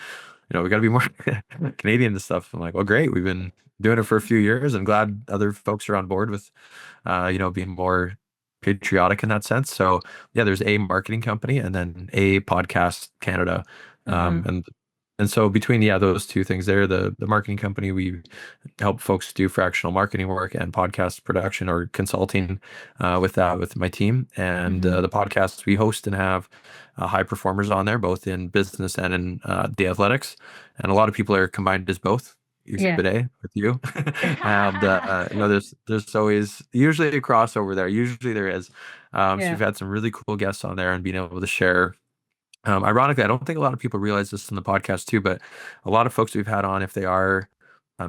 be more Canadian and stuff. I'm like, well, great. We've been doing it for a few years and glad other folks are on board with being more patriotic in that sense. So yeah, there's a marketing company and then a podcast Canada. uh-huh, And so between those two things there, the marketing company, we help folks do fractional marketing work and podcast production or consulting with that with my team. And mhm, the podcasts we host and have high performers on there, both in business and in the athletics. And a lot of people are combined as both. yeah. Exhibit A with you, and there's always usually a crossover there. Usually there is. So we've Yeah, had some really cool guests on there and being able to share. Ironically, I don't think a lot of people realize this in the podcast too, but a lot of folks we've had on, if they are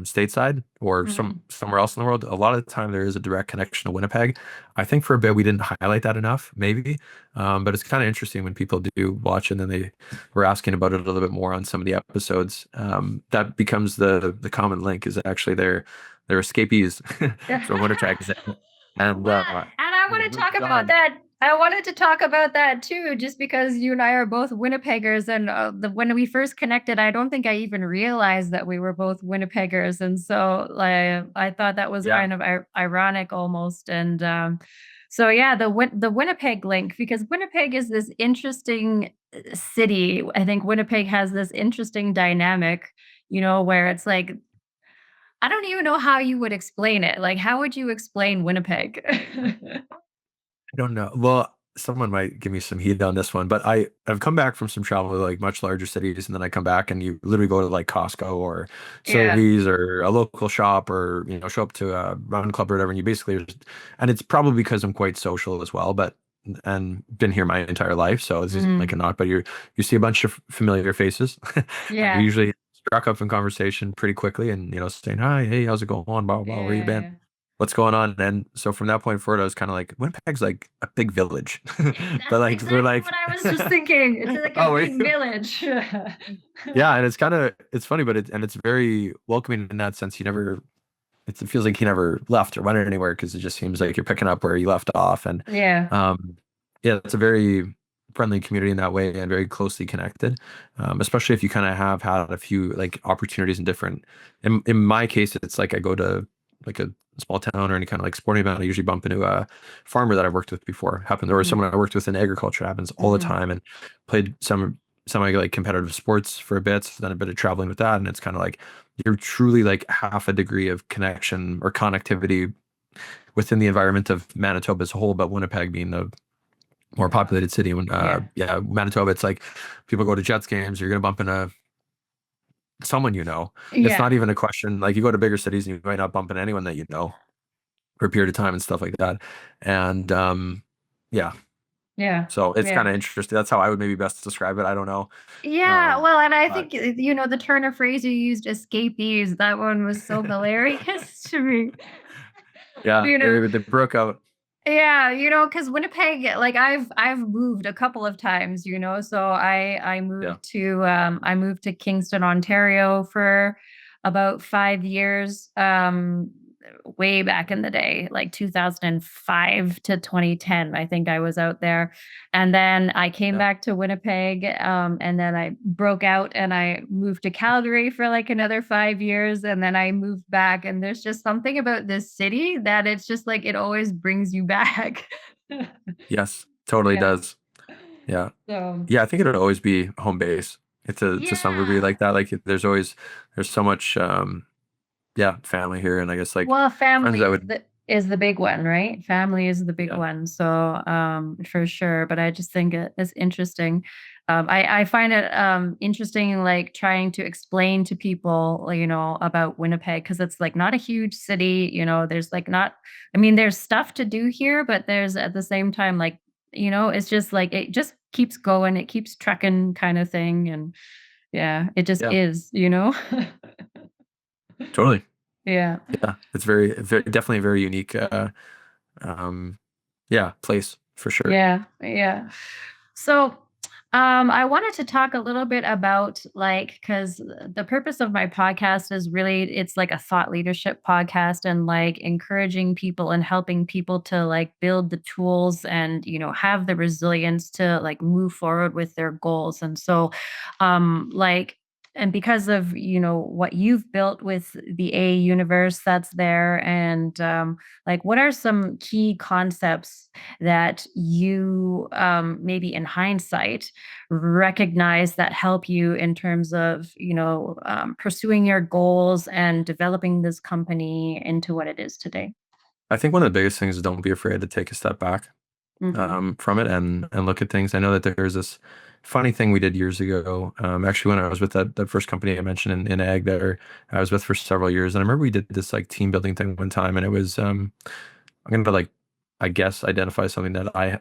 stateside or Mhm. somewhere else in the world, a lot of the time there is a direct connection to Winnipeg. I think for a bit we didn't highlight that enough, maybe. But it's kind of interesting when people do watch and then they were asking about it a little bit more on some of the episodes. That becomes the common link is actually they're escapees from Winnipeg. And Well, and I want they to talk moved about on. that. I wanted to talk about that too, just because you and I are both Winnipeggers, and when we first connected, I don't think I even realized that we were both Winnipeggers, and so like I thought that was Yeah, kind of ironic almost, and so yeah, the Winnipeg link because Winnipeg is this interesting city. I think Winnipeg has this interesting dynamic, where it's like I don't even know how you would explain it. Like, how would you explain Winnipeg? I don't know. Well, someone might give me some heat on this one, but I've come back from some travel to like much larger cities, and then I come back and you literally go to like Costco or Yeah. Sobeys or a local shop or show up to a run club or whatever, and you basically just, and it's probably because I'm quite social as well, but and been here my entire life, so this isn't like a Mhm. knock, but you see a bunch of familiar faces, and you're Yeah. usually struck up in conversation pretty quickly, and saying hi, hey, how's it going, blah blah, blah, where you been? Yeah. What's going on? And so from that point forward, I was kind of like, Winnipeg's like a big village, but That's like we're exactly what like, I was just thinking. It's like a oh wait, big village. yeah, and it's funny, but it's very welcoming in that sense. It feels like he never left or went anywhere because it just seems like you're picking up where you left off, and Yeah. um, yeah, it's a very friendly community in that way and very closely connected. Especially if you kind of have had a few like opportunities in different. In my case, it's like I go to like a small town or any kind of like sporting event. I usually bump into a farmer that I've worked with before. Happens, or Mhm. someone I worked with in agriculture. Happens all the Mhm. time, and played some like competitive sports for a bit. So then a bit of traveling with that, and it's kind of like you're truly like half a degree of connection or connectivity within the environment of Manitoba as a whole, but Winnipeg being the more populated city. When Yeah. yeah, Manitoba, it's like people go to Jets games, you're gonna bump into someone you know. It's Yeah. not even a question. Like you go to bigger cities and you might not bump into anyone that you know for a period of time and stuff like that. And yeah, Yeah. so it's Yeah. kind of interesting. That's how I would maybe best describe it. I don't know. Yeah, Um, well, and I but think, the turn of phrase you used, escapees, that one was so hilarious to me. yeah, You know? they broke out. Yeah, because Winnipeg, like I've moved a couple of times, so Yeah, I moved to Kingston, Ontario for about 5 years, way back in the day, like 2005 to 2010. I think I was out there. And then I came yeah, back to Winnipeg, and then I broke out and I moved to Calgary for like another 5 years. And then I moved back. And there's just something about this city that it's just like it always brings you back. yes, totally Yeah. does. Yeah, So, yeah. I think it'll always be home base. It's a to some degree yeah. like that. Like there's so much yeah, family here, and I guess like Well, friends family that is would the big one, right? Family is the big yeah, one. So, for sure. But I just think it's interesting. I find it interesting, like trying to explain to people, about Winnipeg because it's like not a huge city. There's like not. I mean, there's stuff to do here, but there's at the same time, like it's just like it just keeps going, it keeps trucking, kind of thing, and yeah, it just yeah, is. totally. Yeah. Yeah, it's very definitely a very unique um yeah, place for sure. Yeah, yeah. So, I wanted to talk a little bit about like, because the purpose of my podcast is really, it's like a thought leadership podcast and like encouraging people and helping people to like build the tools and, have the resilience to like move forward with their goals. And so, like, and because of, what you've built with the A universe that's there, and like, what are some key concepts that you maybe in hindsight recognize that help you in terms of pursuing your goals and developing this company into what it is today? I think one of the biggest things is don't be afraid to take a step back Hmm. from it and look at things. I know that there's this funny thing we did years ago. Actually, when I was with that first company I mentioned in ag there, I was with for several years, and I remember we did this like team building thing one time, and it was I'm gonna like I guess identify something that I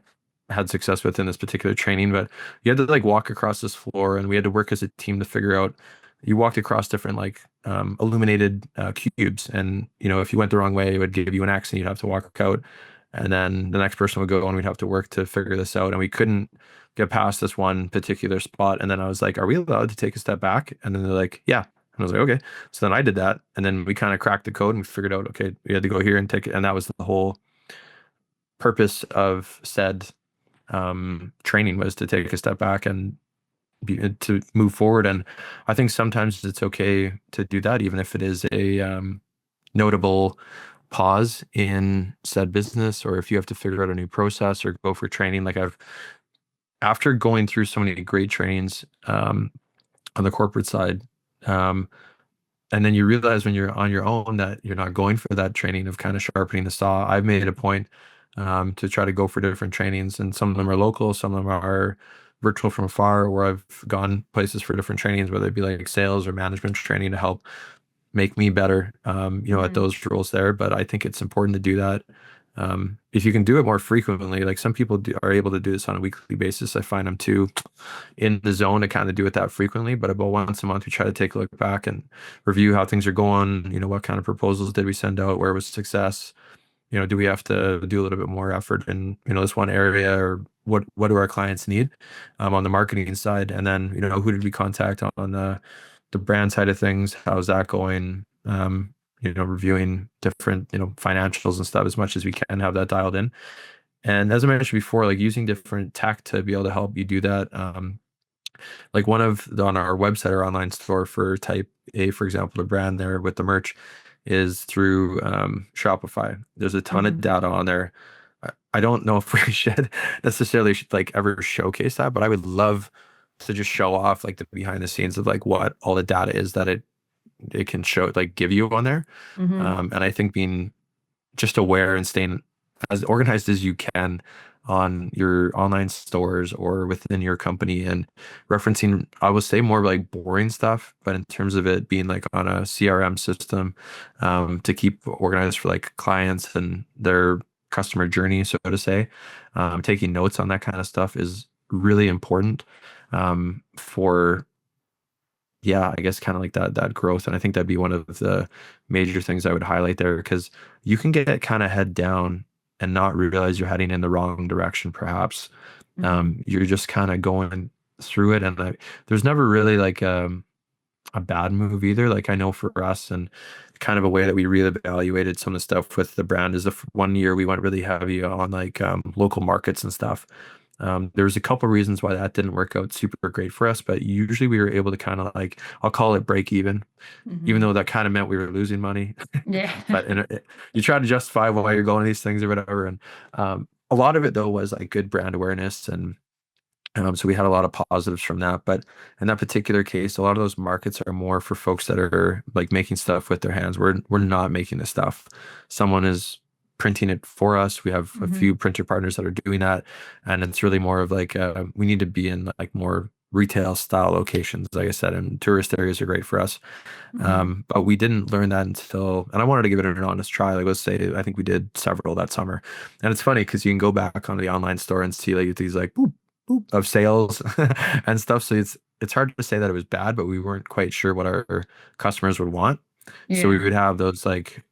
had success with in this particular training, but you had to like walk across this floor, and we had to work as a team to figure out. You walked across different like illuminated cubes, and if you went the wrong way, it would give you an X, and you'd have to walk out, and then the next person would go, and we'd have to work to figure this out, and we couldn't get past this one particular spot. And then I was like, "Are we allowed to take a step back?" And then they're like, "Yeah." And I was like, "Okay." So then I did that, and then we kind of cracked the code and figured out, okay, we had to go here and take it, and that was the whole purpose of said training, was to take a step back and to move forward. And I think sometimes it's okay to do that, even if it is a notable pause in said business, or if you have to figure out a new process or go for training. Like after going through so many great trainings on the corporate side, um, and then you realize when you're on your own that you're not going for that training of kind of sharpening the saw. I've made it a point to try to go for different trainings, and some of them are local, some of them are virtual from afar, where I've gone places for different trainings, whether it be like sales or management training, to help make me better, at Mhm. those roles there. But I think it's important to do that. If you can do it more frequently, like some people are able to do this on a weekly basis. I find I'm too in the zone to kind of do it that frequently, but about once a month, we try to take a look back and review how things are going. What kind of proposals did we send out? Where was success? Do we have to do a little bit more effort in, this one area, or what do our clients need on the marketing side? And then, who did we contact on the brand side of things? How's that going? Reviewing different, financials and stuff as much as we can, have that dialed in. And as I mentioned before, like using different tech to be able to help you do that. Like on our website or online store for Type A, for example, the brand there with the merch is through Shopify. There's a ton of Mhm. data on there. I don't know if we should necessarily like ever showcase that, but I would love to just show off like the behind the scenes of like what all the data is that it can show, like give you on there. Mhm. And I think being just aware and staying as organized as you can on your online stores or within your company, and referencing, I would say, more like boring stuff, but in terms of it being like on a CRM system, to keep organized for like clients and their customer journey, so to say, taking notes on that kind of stuff is really important for, yeah, I guess kind of like that growth. And I think that'd be one of the major things I would highlight there, because you can get kind of head down and not realize you're heading in the wrong direction, perhaps. Mhm. You're just kind of going through it. And there's never really like a bad move either. Like I know for us, and kind of a way that we reevaluated some of the stuff with the brand is, the one year we went really heavy on like local markets and stuff. There was a couple reasons why that didn't work out super great for us, but usually we were able to kind of like, I'll call it break even Mhm. though that kind of meant we were losing money. Yeah. But you try to justify why you're going to these things or whatever. And a lot of it though was like good brand awareness, and so we had a lot of positives from that. But in that particular case, a lot of those markets are more for folks that are like making stuff with their hands. We're not making the stuff. Someone is printing it for us. We have a Mhm. few printer partners that are doing that, and it's really more of like we need to be in like more retail style locations, like I said, and tourist areas are great for us. Mhm. But we didn't learn that until, and I wanted to give it an honest try. Like let's say, I think we did several that summer, and it's funny because you can go back onto the online store and see like these like boop boop of sales and stuff. So it's hard to say that it was bad, but we weren't quite sure what our customers would want. So we Yeah. would have those like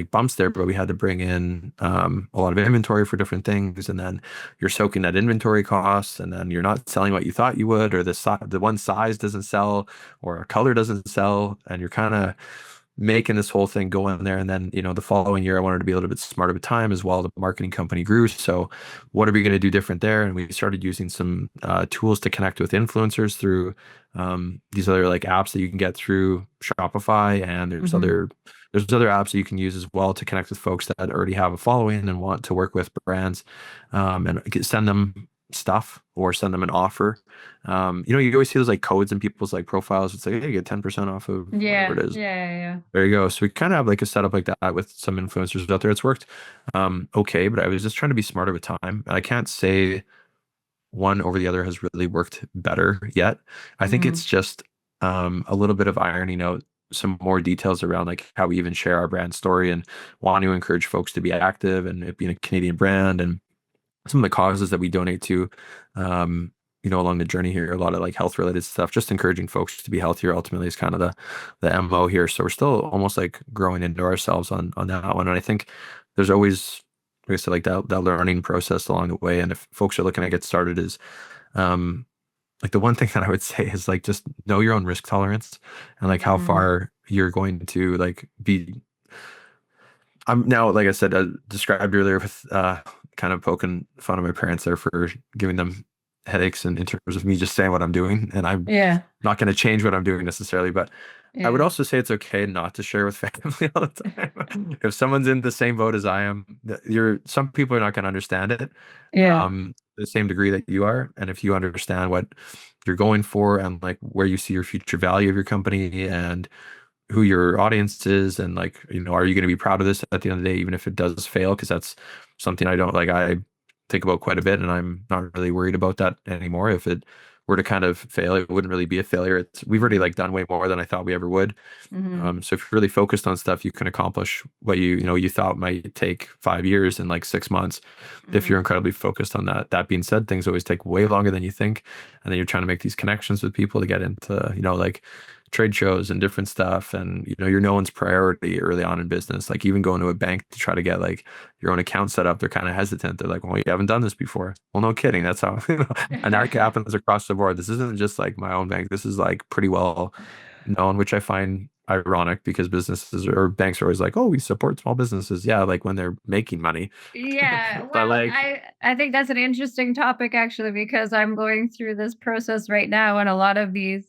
bumps there, but we had to bring in a lot of inventory for different things, and then you're soaking that inventory costs, and then you're not selling what you thought you would, or the one size doesn't sell, or a color doesn't sell, and you're kind of making this whole thing go in there. And then, the following year, I wanted to be a little bit smarter with time as well. The marketing company grew. So what are we going to do different there? And we started using some tools to connect with influencers through these other like apps that you can get through Shopify. And Mhm. there's other apps that you can use as well to connect with folks that already have a following and want to work with brands, and send them stuff or send them an offer. You always see those like codes in people's like profiles. It's like, hey, you get 10% off of whatever Yeah. it is. Yeah, yeah, yeah. There you go. So we kind of have like a setup like that with some influencers out there. It's worked okay, but I was just trying to be smarter with time. And I can't say one over the other has really worked better yet. I think it's Mhm. just a little bit of ironing out some more details around like how we even share our brand story, and want to encourage folks to be active, and it being a Canadian brand, and some of the causes that we donate to. Um, along the journey here, a lot of like health related stuff, just encouraging folks to be healthier ultimately is kind of the MO here. So we're still almost like growing into ourselves on that one. And I think there's always, like I said, like that learning process along the way. And if folks are looking to get started is um like the one thing that I would say is like just know your own risk tolerance and like how Mm, far you're going to like be. I'm now, like I said, described earlier with kind of poking fun of my parents there for giving them headaches in terms of me just saying what I'm doing. And I'm yeah, not going to change what I'm doing necessarily, but I would yeah, also say it's okay not to share with family all the time. If someone's in the same boat as I am, some people are not going to understand it yeah. the same degree that you are. And if you understand what you're going for and like where you see your future value of your company and who your audience is and like are you going to be proud of this at the end of the day even if it does fail, because that's something I don't like I think about quite a bit, and I'm not really worried about that anymore. If it were to kind of fail, it wouldn't really be a failure. We've already like done way more than I thought we ever would. Mm-hmm. So if you're really focused on stuff, you can accomplish what you thought might take 5 years in like 6 months if you're Mm-hmm. incredibly focused on that. That being said, things always take way longer than you think, and then you're trying to make these connections with people to get into like trade shows and different stuff, and you're no one's priority early on in business. Like even going to a bank to try to get like your own account set up, they're kind of hesitant. They're like, well, you haven't done this before. Well, no kidding, that's how and that happens across the board. This isn't just like my own bank, this is like pretty well known, which I find ironic because businesses or banks are always like, oh, we support small businesses. Yeah, like when they're making money. Yeah, But well, like, I think that's an interesting topic actually because I'm going through this process right now, and a lot yeah, of these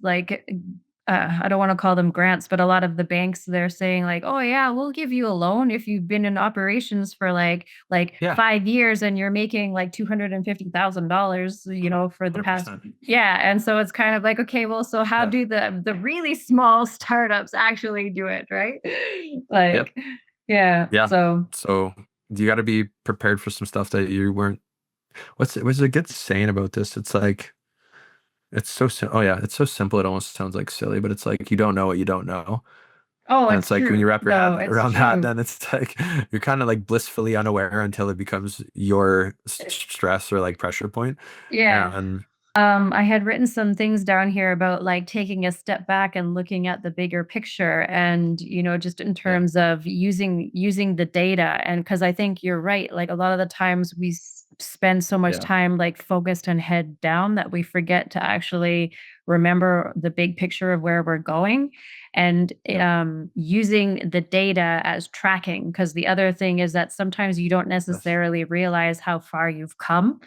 like I don't want to call them grants, but a lot of the banks they're saying like, "Oh yeah, we'll give you a loan if you've been in operations for like yeah, 5 years and you're making like $250,000, for the past." 100%. Yeah, and so it's kind of like, okay, well, so how Yeah, do the really small startups actually do it, right? yep, Like yeah, yeah. so So you got to be prepared for some stuff that you weren't. What's a good saying about this? It's like oh yeah, it's so simple. It almost sounds like silly, but it's like you don't know what you don't know. oh, And it's it's like when true. you wrap your No, head it's around that, true. then it's like you're kind of like blissfully unaware until it becomes your stress or like pressure point. Yeah. And I had written some things down here about like taking a step back and looking at the bigger picture and, just in yeah, terms of using the data. And because I think you're right, like a lot of the times we spend so much yeah, time like focused and head down that we forget to actually remember the big picture of where we're going and yep, using the data as tracking. Because the other thing is that sometimes you don't yes, necessarily realize how far you've come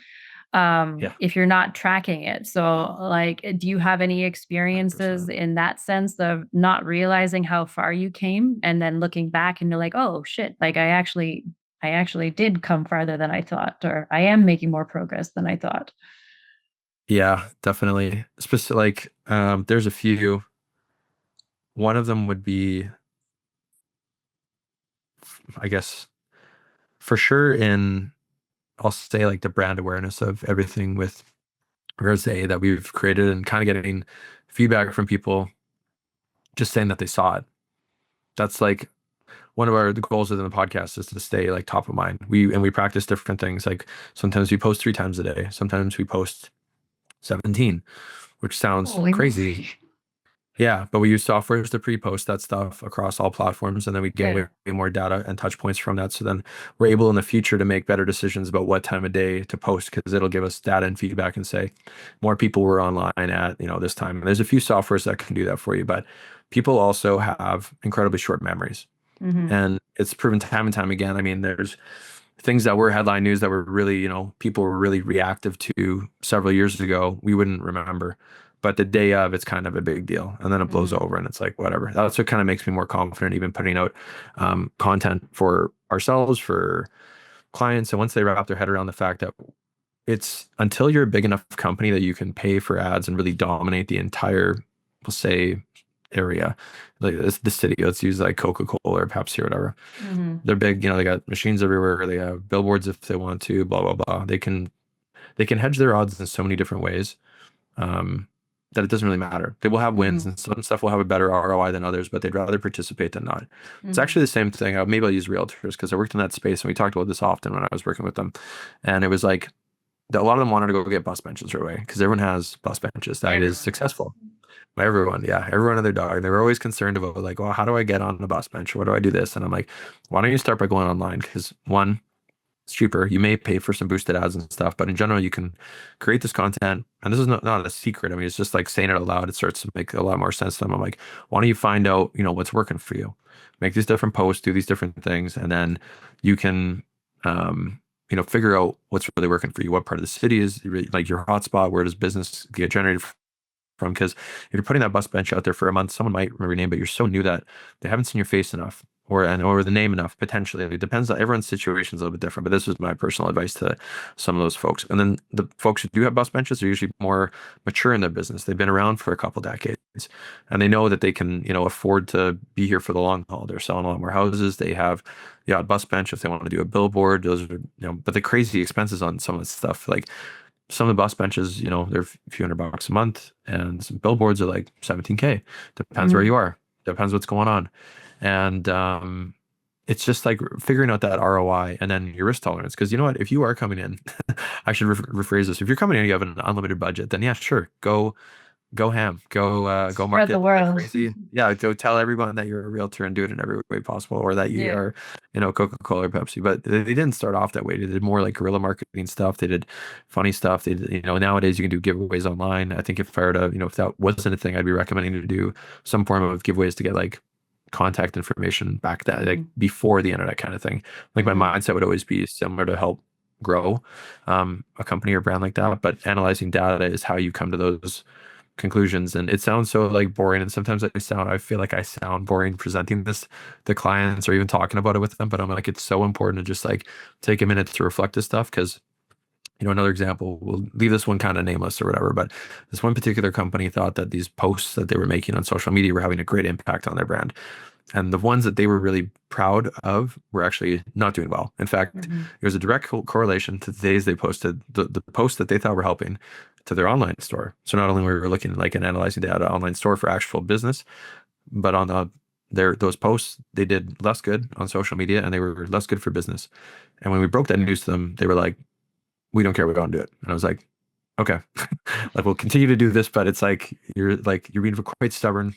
yeah, if you're not tracking it. So, like, do you have any experiences 100%. in that sense of not realizing how far you came and then looking back and you're like, "Oh shit, like I actually did come farther than I thought or I am making more progress than I thought." Yeah, definitely. Specific, like, there's a few. One of them would be, I guess, for sure in, I'll say like the brand awareness of everything with Rose that we've created and kind of getting feedback from people just saying that they saw it. That's like one of the goals within the podcast is to stay like top of mind. We practice different things. Like sometimes we post 3 times a day. Sometimes we post 17, which sounds Holy crazy. moly. Yeah, but we use softwares to pre-post that stuff across all platforms, and then we get Yeah. way more data and touch points from that. So then we're able in the future to make better decisions about what time of day to post because it'll give us data and feedback and say more people were online at this time. And there's a few softwares that can do that for you, but people also have incredibly short memories, Mhm. and it's proven time and time again. I mean, there's things that were headline news that were really, people were really reactive to several years ago, we wouldn't remember. But the day of, it's kind of a big deal. And then it blows Mhm. over and it's like, whatever. That's what kind of makes me more confident, even putting out content for ourselves, for clients. And once they wrap their head around the fact that it's until you're a big enough company that you can pay for ads and really dominate the entire, we'll say, area, like the city, let's use like Coca-Cola or Pepsi or whatever. Mhm. They're big, they got machines everywhere. They have billboards if they want to, blah, blah, blah. They can hedge their odds in so many different ways um, that it doesn't really matter. They will have wins Mhm. and some stuff will have a better ROI than others, but they'd rather participate than not. It's Mhm. actually the same thing. Maybe I'll use realtors because I worked in that space and we talked about this often when I was working with them. And it was like a lot of them wanted to go get bus benches right away because everyone has bus benches that is Everyone does. successful. Everyone, yeah, everyone and their dog. They were always concerned about like, well, how do I get on the bus bench? What do I do this? And I'm like, why don't you start by going online? Because one, it's cheaper. You may pay for some boosted ads and stuff, but in general, you can create this content. And this is not a secret. I mean, it's just like saying it out loud. It starts to make a lot more sense to them. I'm like, why don't you find out, what's working for you? Make these different posts, do these different things, and then you can, figure out what's really working for you. What part of the city is like your hotspot? Where does business get generated from? Because if you're putting that bus bench out there for a month, someone might remember your name, but you're so new that they haven't seen your face enough or the name enough potentially. It depends on everyone's situation is a little bit different, but this was my personal advice to some of those folks. And then the folks who do have bus benches are usually more mature in their business. They've been around for a couple decades and they know that they can, afford to be here for the long haul. They're selling a lot more houses. They have the odd bus bench if they want to do a billboard. Those are, but the crazy expenses on some of this stuff, like some of the bus benches, they're a few $100 a month, and some billboards are like 17K. Depends where Mm. you are. Depends what's going on. And it's just like figuring out that ROI and then your risk tolerance. Because you know what? If you are coming in, I should rephrase this. If you're coming in and you have an unlimited budget, then yeah, sure, go ham, go Spread the market like world. crazy. Yeah, go tell everyone that you're a realtor and do it in every way possible, or that you Yeah. are, Coca-Cola or Pepsi. But they didn't start off that way. They did more like guerrilla marketing stuff. They did funny stuff. They did, nowadays you can do giveaways online. I think if I were to, if that wasn't a thing, I'd be recommending to do some form of giveaways to get like contact information back that like Mhm. before the internet kind of thing. Like my Mhm. mindset would always be similar to help grow a company or brand like that. But analyzing data is how you come to those conclusions. And it sounds so like boring. And sometimes I feel like I sound boring presenting this to clients or even talking about it with them. But I'm like, it's so important to just like take a minute to reflect this stuff. Because, another example, we'll leave this one kind of nameless or whatever, but this one particular company thought that these posts that they were making on social media were having a great impact on their brand. And the ones that they were really proud of were actually not doing well. In fact, Mhm. there's a direct correlation to the days they posted, the posts that they thought were helping to their online store. So not only were we looking like and analyzing data online store for actual business, but on those posts, they did less good on social media and they were less good for business. And when we broke that news to them, they were like, we don't care, we're going to do it. And I was like, okay, like we'll continue to do this, but it's like you're being quite stubborn,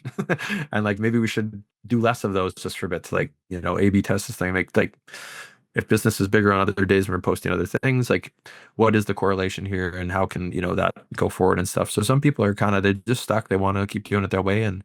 and like maybe we should do less of those just for a bit to like A/B test this thing. Like if business is bigger on other days when we're posting other things, like what is the correlation here, and how can that go forward and stuff. So some people are they're just stuck. They want to keep doing it that way, and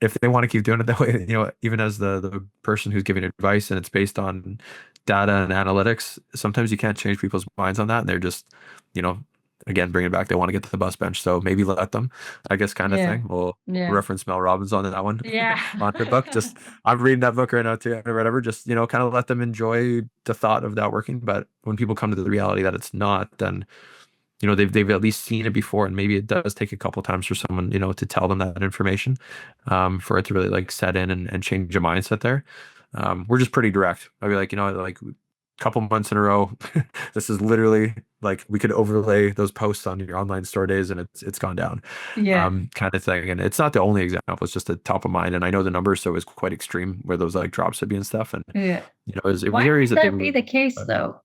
if they want to keep doing it that way, even as the person who's giving advice and it's based on data and analytics, sometimes you can't change people's minds on that. And they're just, you know, again, bring it back. They want to get to the bus bench. So maybe let them, I guess, kind of Yeah. thing. We'll Yeah. reference Mel Robbins on that one Yeah. on her book. Just, I'm reading that book right now too, or whatever. Just, kind of let them enjoy the thought of that working. But when people come to the reality that it's not, then they've at least seen it before, and maybe it does take a couple times for someone to tell them that information, for it to really like set in and change your mindset there. We're just pretty direct. I'd be like, like a couple months in a row, this is literally like we could overlay those posts on your online store days and it's gone down, Yeah. kind of thing. And it's not the only example, it's just the top of mind, and I know the numbers, so it was quite extreme where those like drops would be and stuff. And Yeah. it was Why areas might that they that be were the case though?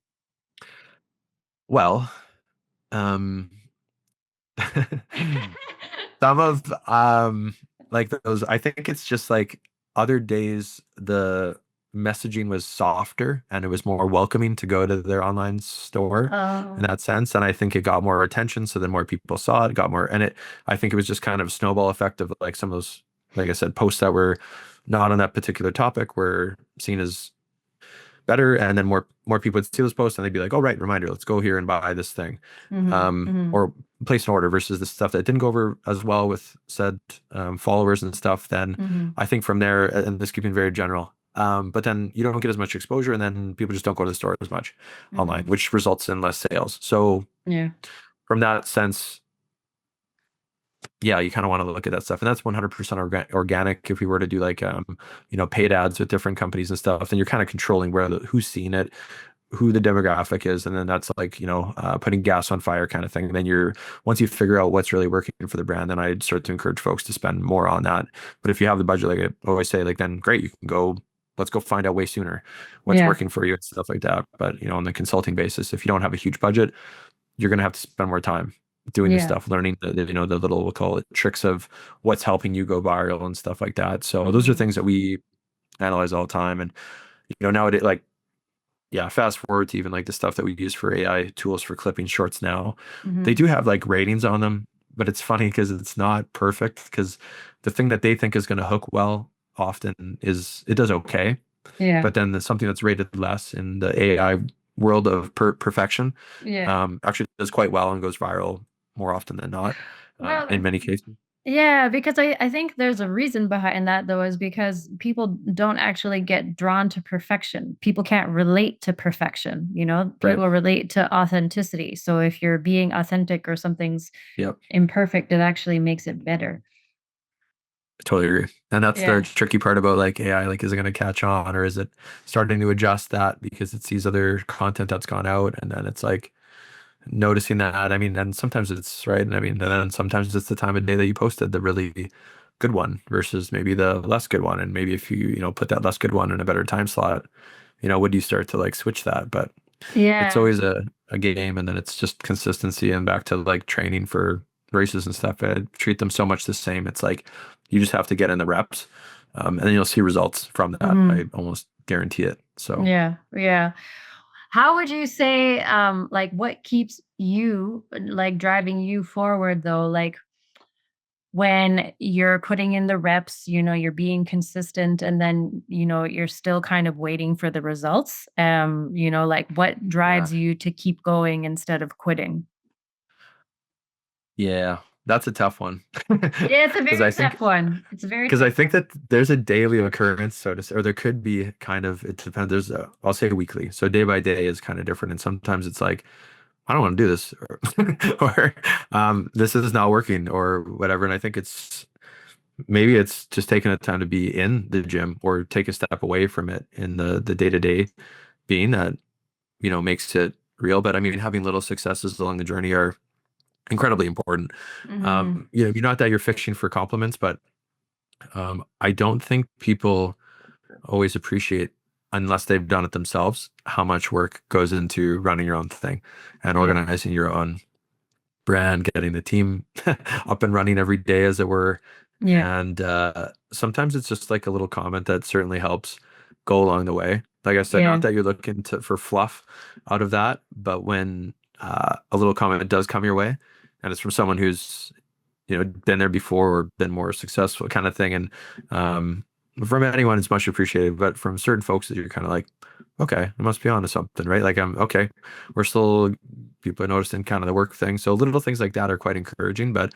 well, um some of like those, I think it's just like other days the messaging was softer and it was more welcoming to go to their online store in Oh. that sense. And I think it got more attention. So then more people saw it, got more, and I think it was just kind of a snowball effect of like some of those, like I said, posts that were not on that particular topic were seen as better, and then more people would see those posts and they'd be like, oh right, reminder, let's go here and buy this thing, Mhm. Mhm. or place an order, versus the stuff that didn't go over as well with said followers and stuff. Then Mhm. I think from there, and this keeping very general, but then you don't get as much exposure, and then people just don't go to the store as much online, Mhm. which results in less sales. So Yeah. from that sense, yeah, you kind of want to look at that stuff, and that's 100% organic. If we were to do like paid ads with different companies and stuff, then you're kind of controlling who's seeing it, who the demographic is, and then that's like putting gas on fire kind of thing. And then once you figure out what's really working for the brand, then I'd start to encourage folks to spend more on that. But if you have the budget, like I always say, like then great, you can go. Let's go find out way sooner what's Yeah. working for you and stuff like that. But on the consulting basis, if you don't have a huge budget, you're going to have to spend more time doing this Yeah. stuff, learning the little, we'll call it tricks of what's helping you go viral and stuff like that. So those are Hmm. things that we analyze all the time. And, nowadays, like, yeah, fast forward to even like the stuff that we use for AI tools for clipping shorts now, they Hmm. do have like ratings on them, but it's funny because it's not perfect because the thing that they think is going to hook well often is it does okay, Yeah. but then there's something that's rated less in the AI world of perfection Yeah. actually does quite well and goes viral more often than not in Well, many cases. yeah, because I think there's a reason behind that though, is because people don't actually get drawn to perfection. People can't relate to perfection, you know? Right. People relate to authenticity. So if you're being authentic or something's Yep. imperfect, it actually makes it better. I totally agree. And that's the Yeah. tricky part about like AI. Like, is it going to catch on or is it starting to adjust that because it sees other content that's gone out? And then it's like noticing that. I mean, and sometimes it's right. And I mean, and then sometimes it's the time of day that you posted the really good one versus maybe the less good one. And maybe if you put that less good one in a better time slot, would you start to like switch that? But it's Yeah. always a game, and then it's just consistency and back to like training for races and stuff. I treat them so much the same. It's like you just have to get in the reps, and then you'll see results from that. I Mhm. almost guarantee it. So Yeah. Yeah. How would you say, like, what keeps you, like, driving you forward though? Like, when you're putting in the reps, you're being consistent and then, you're still kind of waiting for the results. Like what yeah, drives you to keep going instead of quitting? yeah, that's a tough one Yeah, it's a because very tough one. It's a very I tough think one. that there's a daily occurrence, so to say, or there could be kind of, it depends. I'll say weekly. So day by day is kind of different. And sometimes it's like, I don't want to do this or, or this is not working or whatever. And I think maybe it's just taking the time to be in the gym or take a step away from it in the day to day being that, makes it real. But I mean, having little successes along the journey are incredibly important. Mhm. You're not that you're fishing for compliments, but I don't think people always appreciate unless they've done it themselves how much work goes into running your own thing and Yeah. organizing your own brand, getting the team up and running every day, as it were. Yeah. And sometimes it's just like a little comment that certainly helps go along the way. Like I said, not Yeah. that you're looking for fluff out of that, but when a little comment does come your way, and it's from someone who's been there before or been more successful, kind of thing, and um, from anyone, it's much appreciated. But from certain folks, that you're kind of like, okay, I must be onto something, right? Like I'm okay. We're still people are noticing kind of the work thing. So little things like that are quite encouraging. But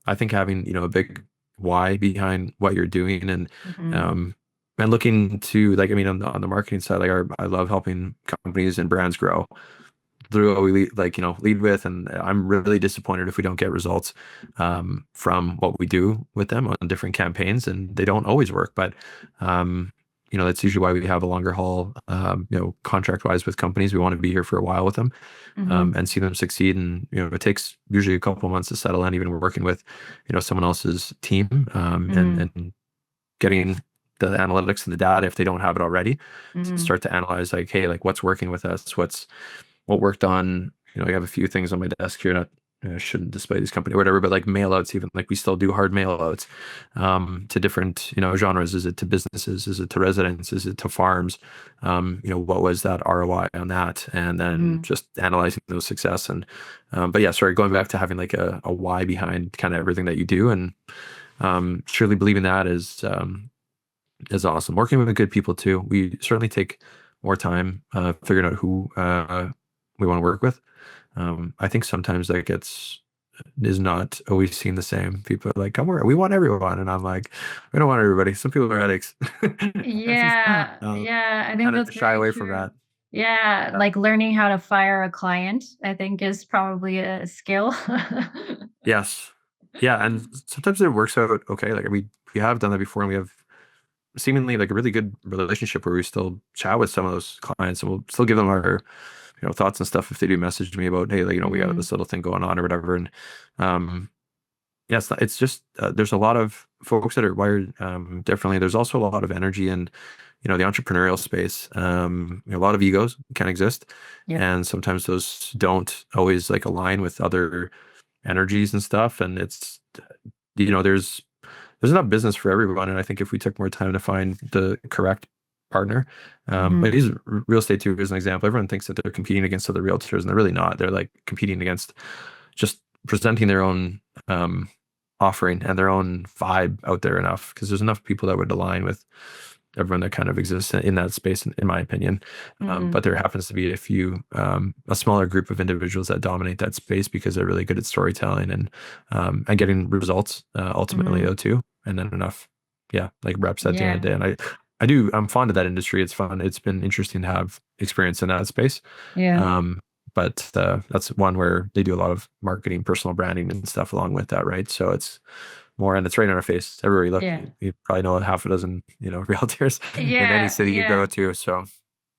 I think having a big why behind what you're doing Mhm. um and looking to like I mean on the marketing side, like I love helping companies and brands grow through what we lead with, and I'm really disappointed if we don't get results from what we do with them on different campaigns, and they don't always work. But that's usually why we have a longer haul, contract wise with companies. We want to be here for a while with them Mhm. and see them succeed. And it takes usually a couple of months to settle in, even working with someone else's team Mhm. and getting the analytics and the data if they don't have it already to Mhm. start to analyze like, hey, like what's working with us, what worked on. I have a few things on my desk here. Not I shouldn't display these company or whatever, but like mail outs, even like we still do hard mail outs to different genres. Is it to businesses? Is it to residents? Is it to farms? What was that ROI on that? And then Mhm. just analyzing those success. And but yeah, sorry, going back to having like a why behind kind of everything that you do, and surely believing that is awesome. Working with good people too. We certainly take more time figuring out who we want to work with. I think sometimes that gets is not always seen the same. People are like, "Come work. We want everyone," and I'm like, "We don't want everybody. Some people are headaches." That's just Yeah, yeah, I think kind of that's shy very away from true. that. Yeah, Yeah. like learning how to fire a client, I think is probably a skill. Yes. Yeah, and sometimes it works out okay. Like we have done that before, and we have seemingly like a really good relationship where we still chat with some of those clients, and we'll still give them our thoughts and stuff if they do message me about, hey, like, we got Mhm. this little thing going on or whatever. And yeah, it's just there's a lot of folks that are wired differently. There's also a lot of energy and the entrepreneurial space, a lot of egos can exist, Yep. and sometimes those don't always like align with other energies and stuff. And it's, there's enough business for everyone. And I think if we took more time to find the correct partner, but Hmm. he's real estate too, as an example. Everyone thinks that they're competing against other realtors, and they're really not. They're like competing against just presenting their own offering and their own vibe out there enough, because there's enough people that would align with everyone that kind of exists in that space, in my opinion. But Hmm. there happens to be a smaller group of individuals that dominate that space because they're really good at storytelling and getting results ultimately though Hmm. too, and then enough, yeah, like reps at the end of Yeah. the day. And I'm fond of that industry. It's fun. It's been interesting to have experience in that space. Yeah. Um, but that's one where they do a lot of marketing, personal branding, and stuff along with that, right? So it's more, and it's right in our face. Everywhere you look, Yeah. you probably know half a dozen, realtors in any Yeah. city you go Yeah. to. So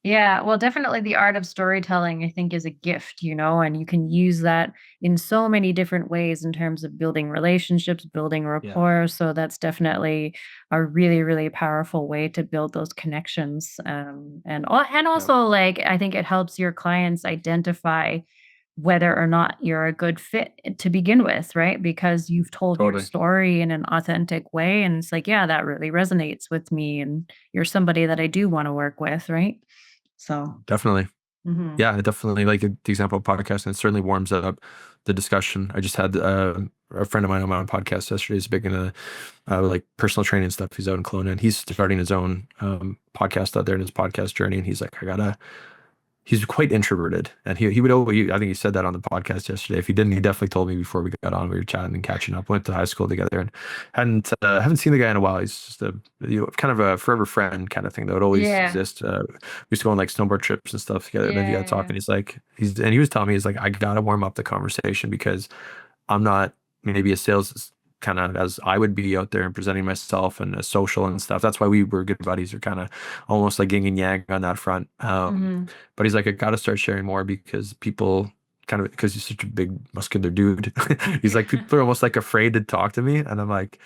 Yeah, well, definitely the art of storytelling, I think, is a gift, and you can use that in so many different ways in terms of building relationships, building yeah, rapport. So that's definitely a really, really powerful way to build those connections. And yeah, also, like, I think it helps your clients identify whether or not you're a good fit to begin with, right? Because you've told your totally, story in an authentic way, and it's like, yeah, that really resonates with me, and you're somebody that I do want to work with, right? So, definitely. mhm. Yeah, I definitely like the example of podcast, and it certainly warms up the discussion. I just had a friend of mine on my own podcast yesterday. He's big into like personal training stuff. He's out in Kelowna, and he's starting his own podcast out there in his podcast journey. And he's like, he's quite introverted, and he would always, I think he said that on the podcast yesterday. If he didn't, he definitely told me before we got on. We were chatting and catching up. Went to high school together, and haven't seen the guy in a while. He's just a kind of a forever friend kind of thing that would always Yeah. exist. We used to go on like snowboard trips and stuff together. And then he Yeah, got yeah. talking. He was telling me, he's like, I gotta warm up the conversation because I'm not maybe a sales kind of as I would be out there and presenting myself and social and stuff. That's why we were good buddies. We're kind of almost like yin and yang on that front. Mhm. But he's like, I got to start sharing more because people because he's such a big muscular dude. He's like, people are almost like afraid to talk to me. And I'm like,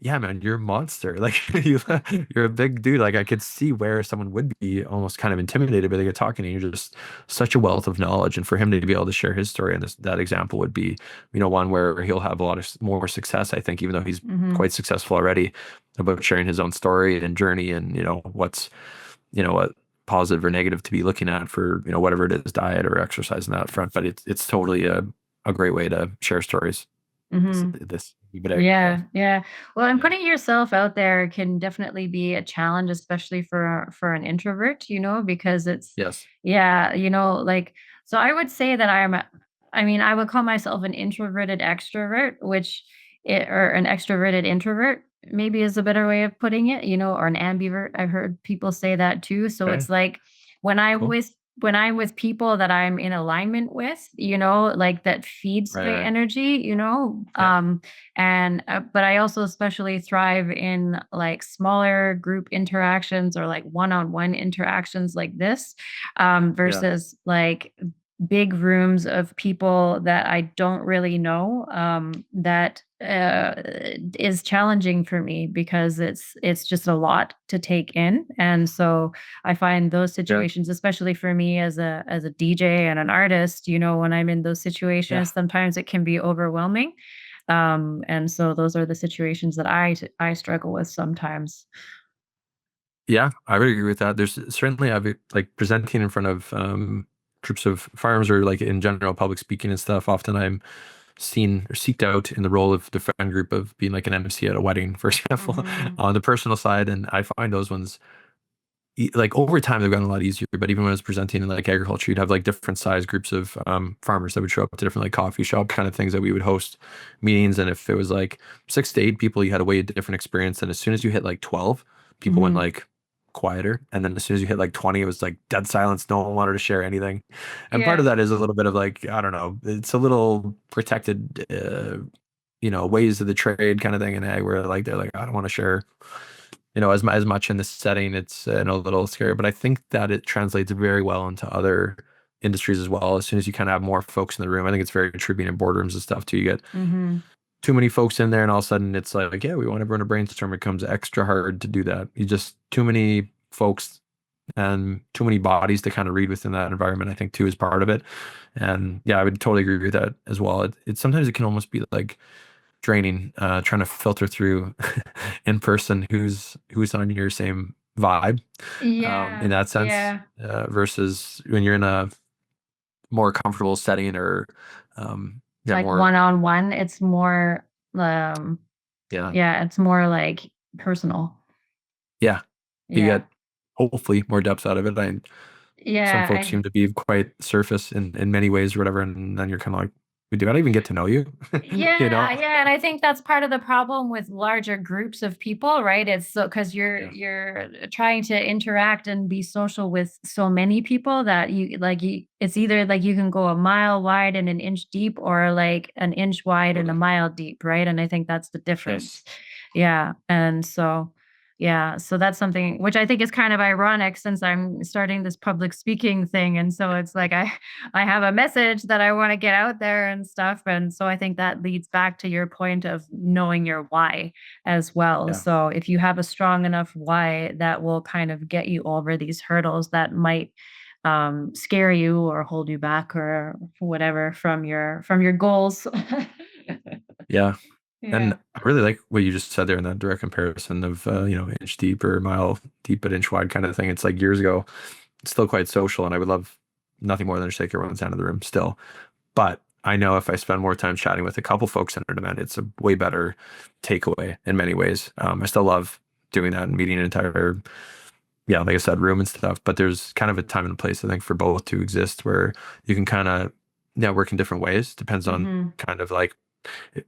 yeah, man, you're a monster. Like you're a big dude. Like I could see where someone would be almost kind of intimidated by the talking. And you're just such a wealth of knowledge. And for him to be able to share his story, and that example would be, one where he'll have a lot of more success, I think, even though he's Mhm. quite successful already, about sharing his own story and journey, and what positive or negative to be looking at for, whatever it is, diet or exercise in that front. But it's totally a great way to share stories. Mhm. This but yeah. Yeah, yeah. Well, and Yeah. putting yourself out there can definitely be a challenge, especially for an introvert, because it's Yes. yeah, like so I would say that I mean, I would call myself an introverted extrovert, or an extroverted introvert, maybe is a better way of putting it, or an ambivert. I've heard people say that too. So Okay. it's like when I Cool. was when I'm with people that I'm in alignment with, like that feeds Right. my Right. energy, Yeah. and but I also especially thrive in like smaller group interactions or like one-on-one interactions like this, Yeah. versus like big rooms of people that I don't really know, that is challenging for me because it's just a lot to take in. And so I find those Yeah. situations, especially for me as a DJ and an artist, when I'm in those Yeah. situations, sometimes it can be overwhelming. And so those are the situations that I struggle with sometimes. Yeah, I would agree with that. There's certainly I've like presenting in front of groups of farms or like in general public speaking and stuff. Often I'm seen or seeked out in the role of the friend group of being like an MC at a wedding, for example, Mhm. on the personal side. And I find those ones like over time they've gotten a lot easier. But even when I was presenting in like agriculture, you'd have like different size groups of farmers that would show up to different like coffee shop kind of things that we would host meetings. And if it was like 6 to 8 people, you had a way different experience. And as soon as you hit like 12, people went Mhm. like quieter. And then as soon as you hit like 20, it was like dead silence. No one wanted to share anything. And part of Yeah. that is a little bit of like, I don't know, it's a little protected, ways of the trade kind of thing in ag where like they're like, I don't want to share as much in this setting. It's a little scary, but I think that it translates very well into other industries as well. As soon as you kind of have more folks in the room, I think it's very true being in boardrooms and stuff too. You get Mhm. too many folks in there, and all of a sudden it's like, yeah, we want everyone to brainstorm. It becomes extra hard to do that. You just too many. folks and too many bodies to kind of read within that environment, I think too is part of it. And yeah, I would totally agree with that as well. It sometimes it can almost be like draining, trying to filter through in person who's on your same vibe, in Yeah, that sense, yeah. versus when you're in a more comfortable setting or yeah, Like more, one on one, it's more um yeah, yeah, it's more like personal. yeah, you Yeah. get hopefully more depth out of it. Some Yeah, folks seem to be quite surface in many ways or whatever, and then you're kind of like, do I even get to know you? You know? yeah, yeah, and I think that's part of the problem with larger groups of people, right? It's so because Yeah, you're trying to interact and be social with so many people that it's either like you can go a mile wide and an inch deep or like an inch wide and a totally. mile deep, right? And I think that's the difference. Yes. Yeah, and so yeah, so that's something which I think is kind of ironic since I'm starting this public speaking thing, and so it's like I have a message that I want to get out there and stuff. And so I think that leads back to your point of knowing your why as well. Yeah. So if you have a strong enough why, that will kind of get you over these hurdles that might scare you or hold you back or whatever from your goals. Yeah. And Yeah. I really like what you just said there in that direct comparison of, inch deep or mile deep but inch wide kind of thing. It's like years ago, it's still quite social, and I would love nothing more than to shake everyone's hand in the room still. But I know if I spend more time chatting with a couple folks in an event, it's a way better takeaway in many ways. I still love doing that and meeting an entire, yeah, like I said, room and stuff. But there's kind of a time and place, I think, for both to exist where you can kind of network in different ways. Depends on Hmm. kind of like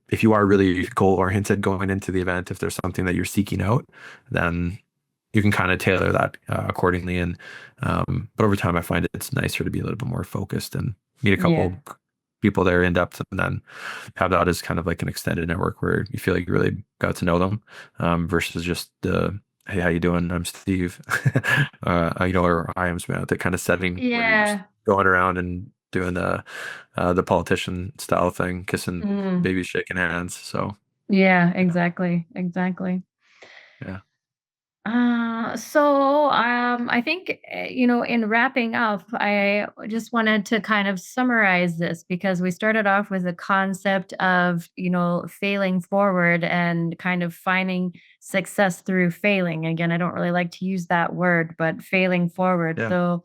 if you are really goal oriented going into the event, if there's something that you're seeking out, then you can kind of tailor that accordingly. And but over time, I find it's nicer to be a little bit more focused and meet a Yeah. couple people there in depth, and then have that as kind of like an extended network where you feel like you really got to know them, versus just hey, how you doing? I'm Steve, or I am Samantha, that kind of setting where you're just Yeah. going around and doing the politician style thing, kissing Mm. babies, shaking hands. So Yeah, yeah, exactly. Exactly. yeah, I think, in wrapping up, I just wanted to kind of summarize this because we started off with a concept of, failing forward and kind of finding success through failing. Again, I don't really like to use that word, but failing forward. yeah, So,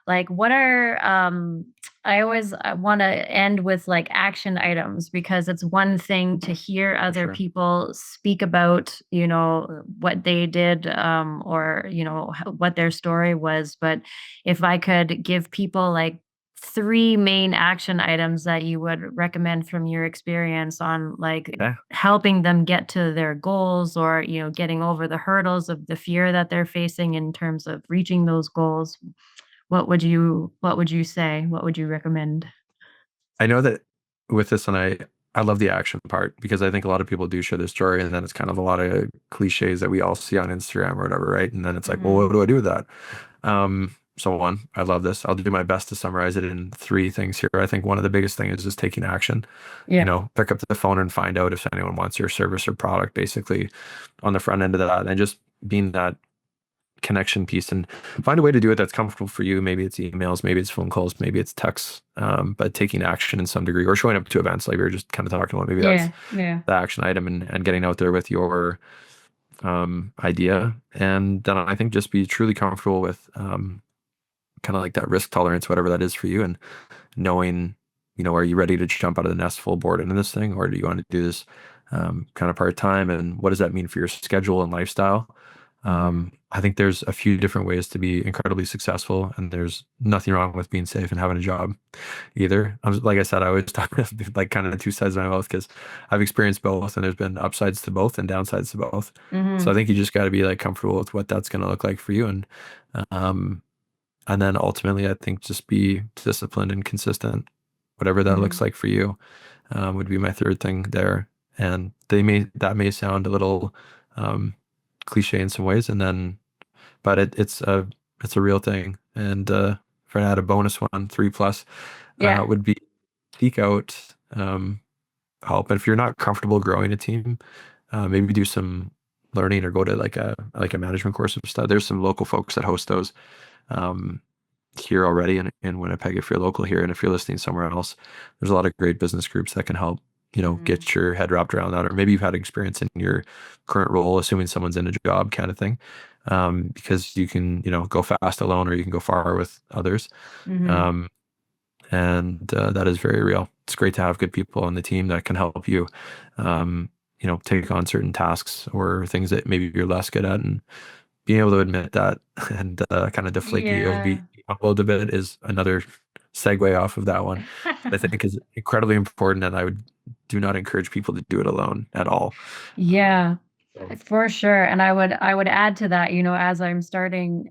like, what are I always want to end with like action items because it's one thing to hear for other sure. people speak about, what they did or, what their story was. But if I could give people like three main action items that you would recommend from your experience on like Yeah. helping them get to their goals or, getting over the hurdles of the fear that they're facing in terms of reaching those goals, what would you say? What would you recommend? I know that with this, and I love the action part because I think a lot of people do share their story, and then it's kind of a lot of cliches that we all see on Instagram or whatever, right? And then it's like, well, Mhm. what do I do with that? So one, I love this. I'll do my best to summarize it in three things here. I think one of the biggest thing is just taking action. Yeah. Pick up the phone and find out if anyone wants your service or product, basically on the front end of that, and just being that connection piece and find a way to do it that's comfortable for you. Maybe it's emails, maybe it's phone calls, maybe it's texts, but taking action in some degree or showing up to events like we were just kind of talking about. Maybe that's Yeah, yeah. the action item, and getting out there with your idea. And then I think just be truly comfortable with kind of like that risk tolerance, whatever that is for you, and knowing, are you ready to jump out of the nest full board into this thing, or do you want to do this kind of part time? And what does that mean for your schedule and lifestyle? Mhm. I think there's a few different ways to be incredibly successful, and there's nothing wrong with being safe and having a job either. Like I said, I always talk like kind of two sides of my mouth because I've experienced both, and there's been upsides to both and downsides to both. So I Mhm. think you just got to be like comfortable with what that's going to look like for you, um, and then ultimately, I think just be disciplined and consistent, whatever that looks Mhm. like for you, would be my third thing there. And that may sound a little um, cliche in some ways, and then but it's a real thing. And for add a bonus one, three plus, Yeah. would be seek out help. And if you're not comfortable growing a team, maybe do some learning or go to like a management course of stuff, there's some local folks that host those um, here already in Winnipeg if you're local here, and if you're listening somewhere else, there's a lot of great business groups that can help, Mhm. get your head wrapped around that, or maybe you've had experience in your current role, assuming someone's in a job kind of thing, because you can, go fast alone or you can go far with others. Mhm. Um, and that is very real. It's great to have good people on the team that can help you, um, take on certain tasks or things that maybe you're less good at, and being able to admit that and kind of deflate your ego, Yeah. be humbled a bit is another segue off of that one. I think is incredibly important, and I would do not encourage people to do it alone at all. Um, Yeah, so for sure. And I would add to that, as I'm starting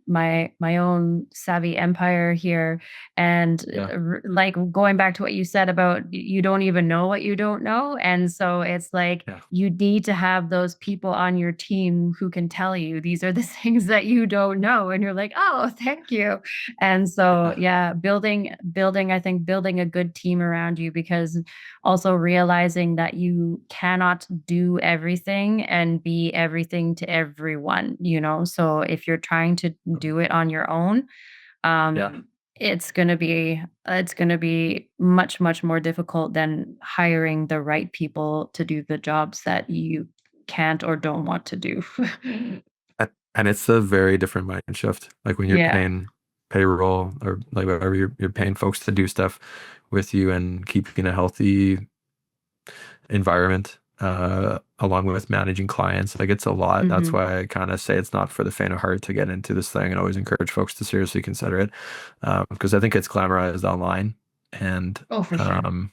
my own savvy empire here, and yeah, like going back to what you said about you don't even know what you don't know. And so it's like yeah, you need to have those people on your team who can tell you these are the things that you don't know. And you're like, oh, thank you. And so yeah, yeah, I think building a good team around you, because also realizing that you cannot do everything and be everything to everyone, So if you're trying to do it on your own, yeah. um, it's gonna be much, much more difficult than hiring the right people to do the jobs that you can't or don't want to do. And it's a very different mind shift. Like when you're Yeah. paying payroll or like whatever, you're paying folks to do stuff with you and keeping a healthy environment, along with managing clients. Like it's a lot. That's Mhm. why I kind of say it's not for the faint of heart to get into this thing, and always encourage folks to seriously consider it, because I think it's glamorized online. And Oh, for sure. um,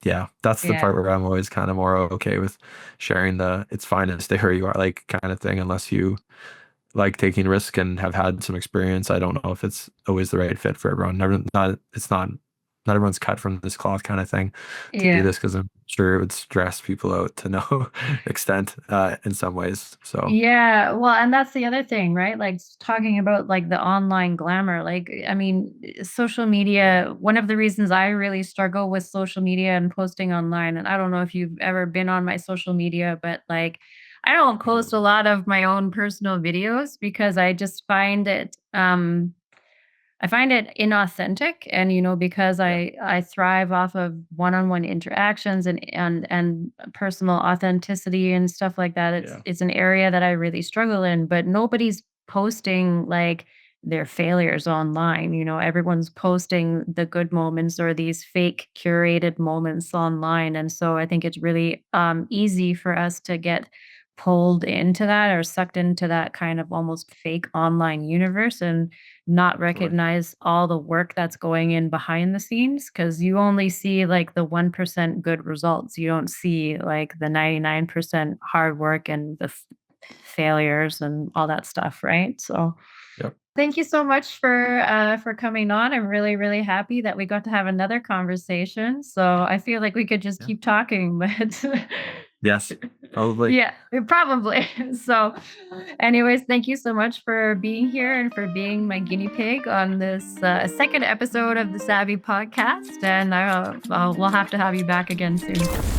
yeah, that's the Yeah. part where I'm always kind of more okay with sharing the it's fine to stay where you are, like kind of thing, unless you like taking risk and have had some experience. I don't know if it's always the right fit for everyone. Never, not, it's not everyone's cut from this cloth kind of thing to do Yeah. this, because I'm sure it would stress people out to no extent, in some ways. So Yeah, well, and that's the other thing, right? Like talking about like the online glamour. Like, I mean, social yeah, media, one of the reasons I really struggle with social media and posting online, and I don't know if you've ever been on my social media, but like I don't post a lot of my own personal videos because I just find it inauthentic. And because yeah, I thrive off of one-on-one interactions and personal authenticity and stuff like that. it's yeah, it's an area that I really struggle in, but nobody's posting like their failures online. Everyone's posting the good moments or these fake curated moments online. And so I think it's really easy for us to get pulled into that or sucked into that kind of almost fake online universe, and not totally. recognize all the work that's going in behind the scenes, because you only see like the 1% good results. You don't see like the 99% hard work and the failures and all that stuff, right? So Yep. thank you so much for coming on. I'm really, really happy that we got to have another conversation. So I feel like we could just Yeah. keep talking, but Yes. Probably. yeah, probably. So, anyways, thank you so much for being here and for being my guinea pig on this second episode of the Savvy Podcast. And we'll have to have you back again soon.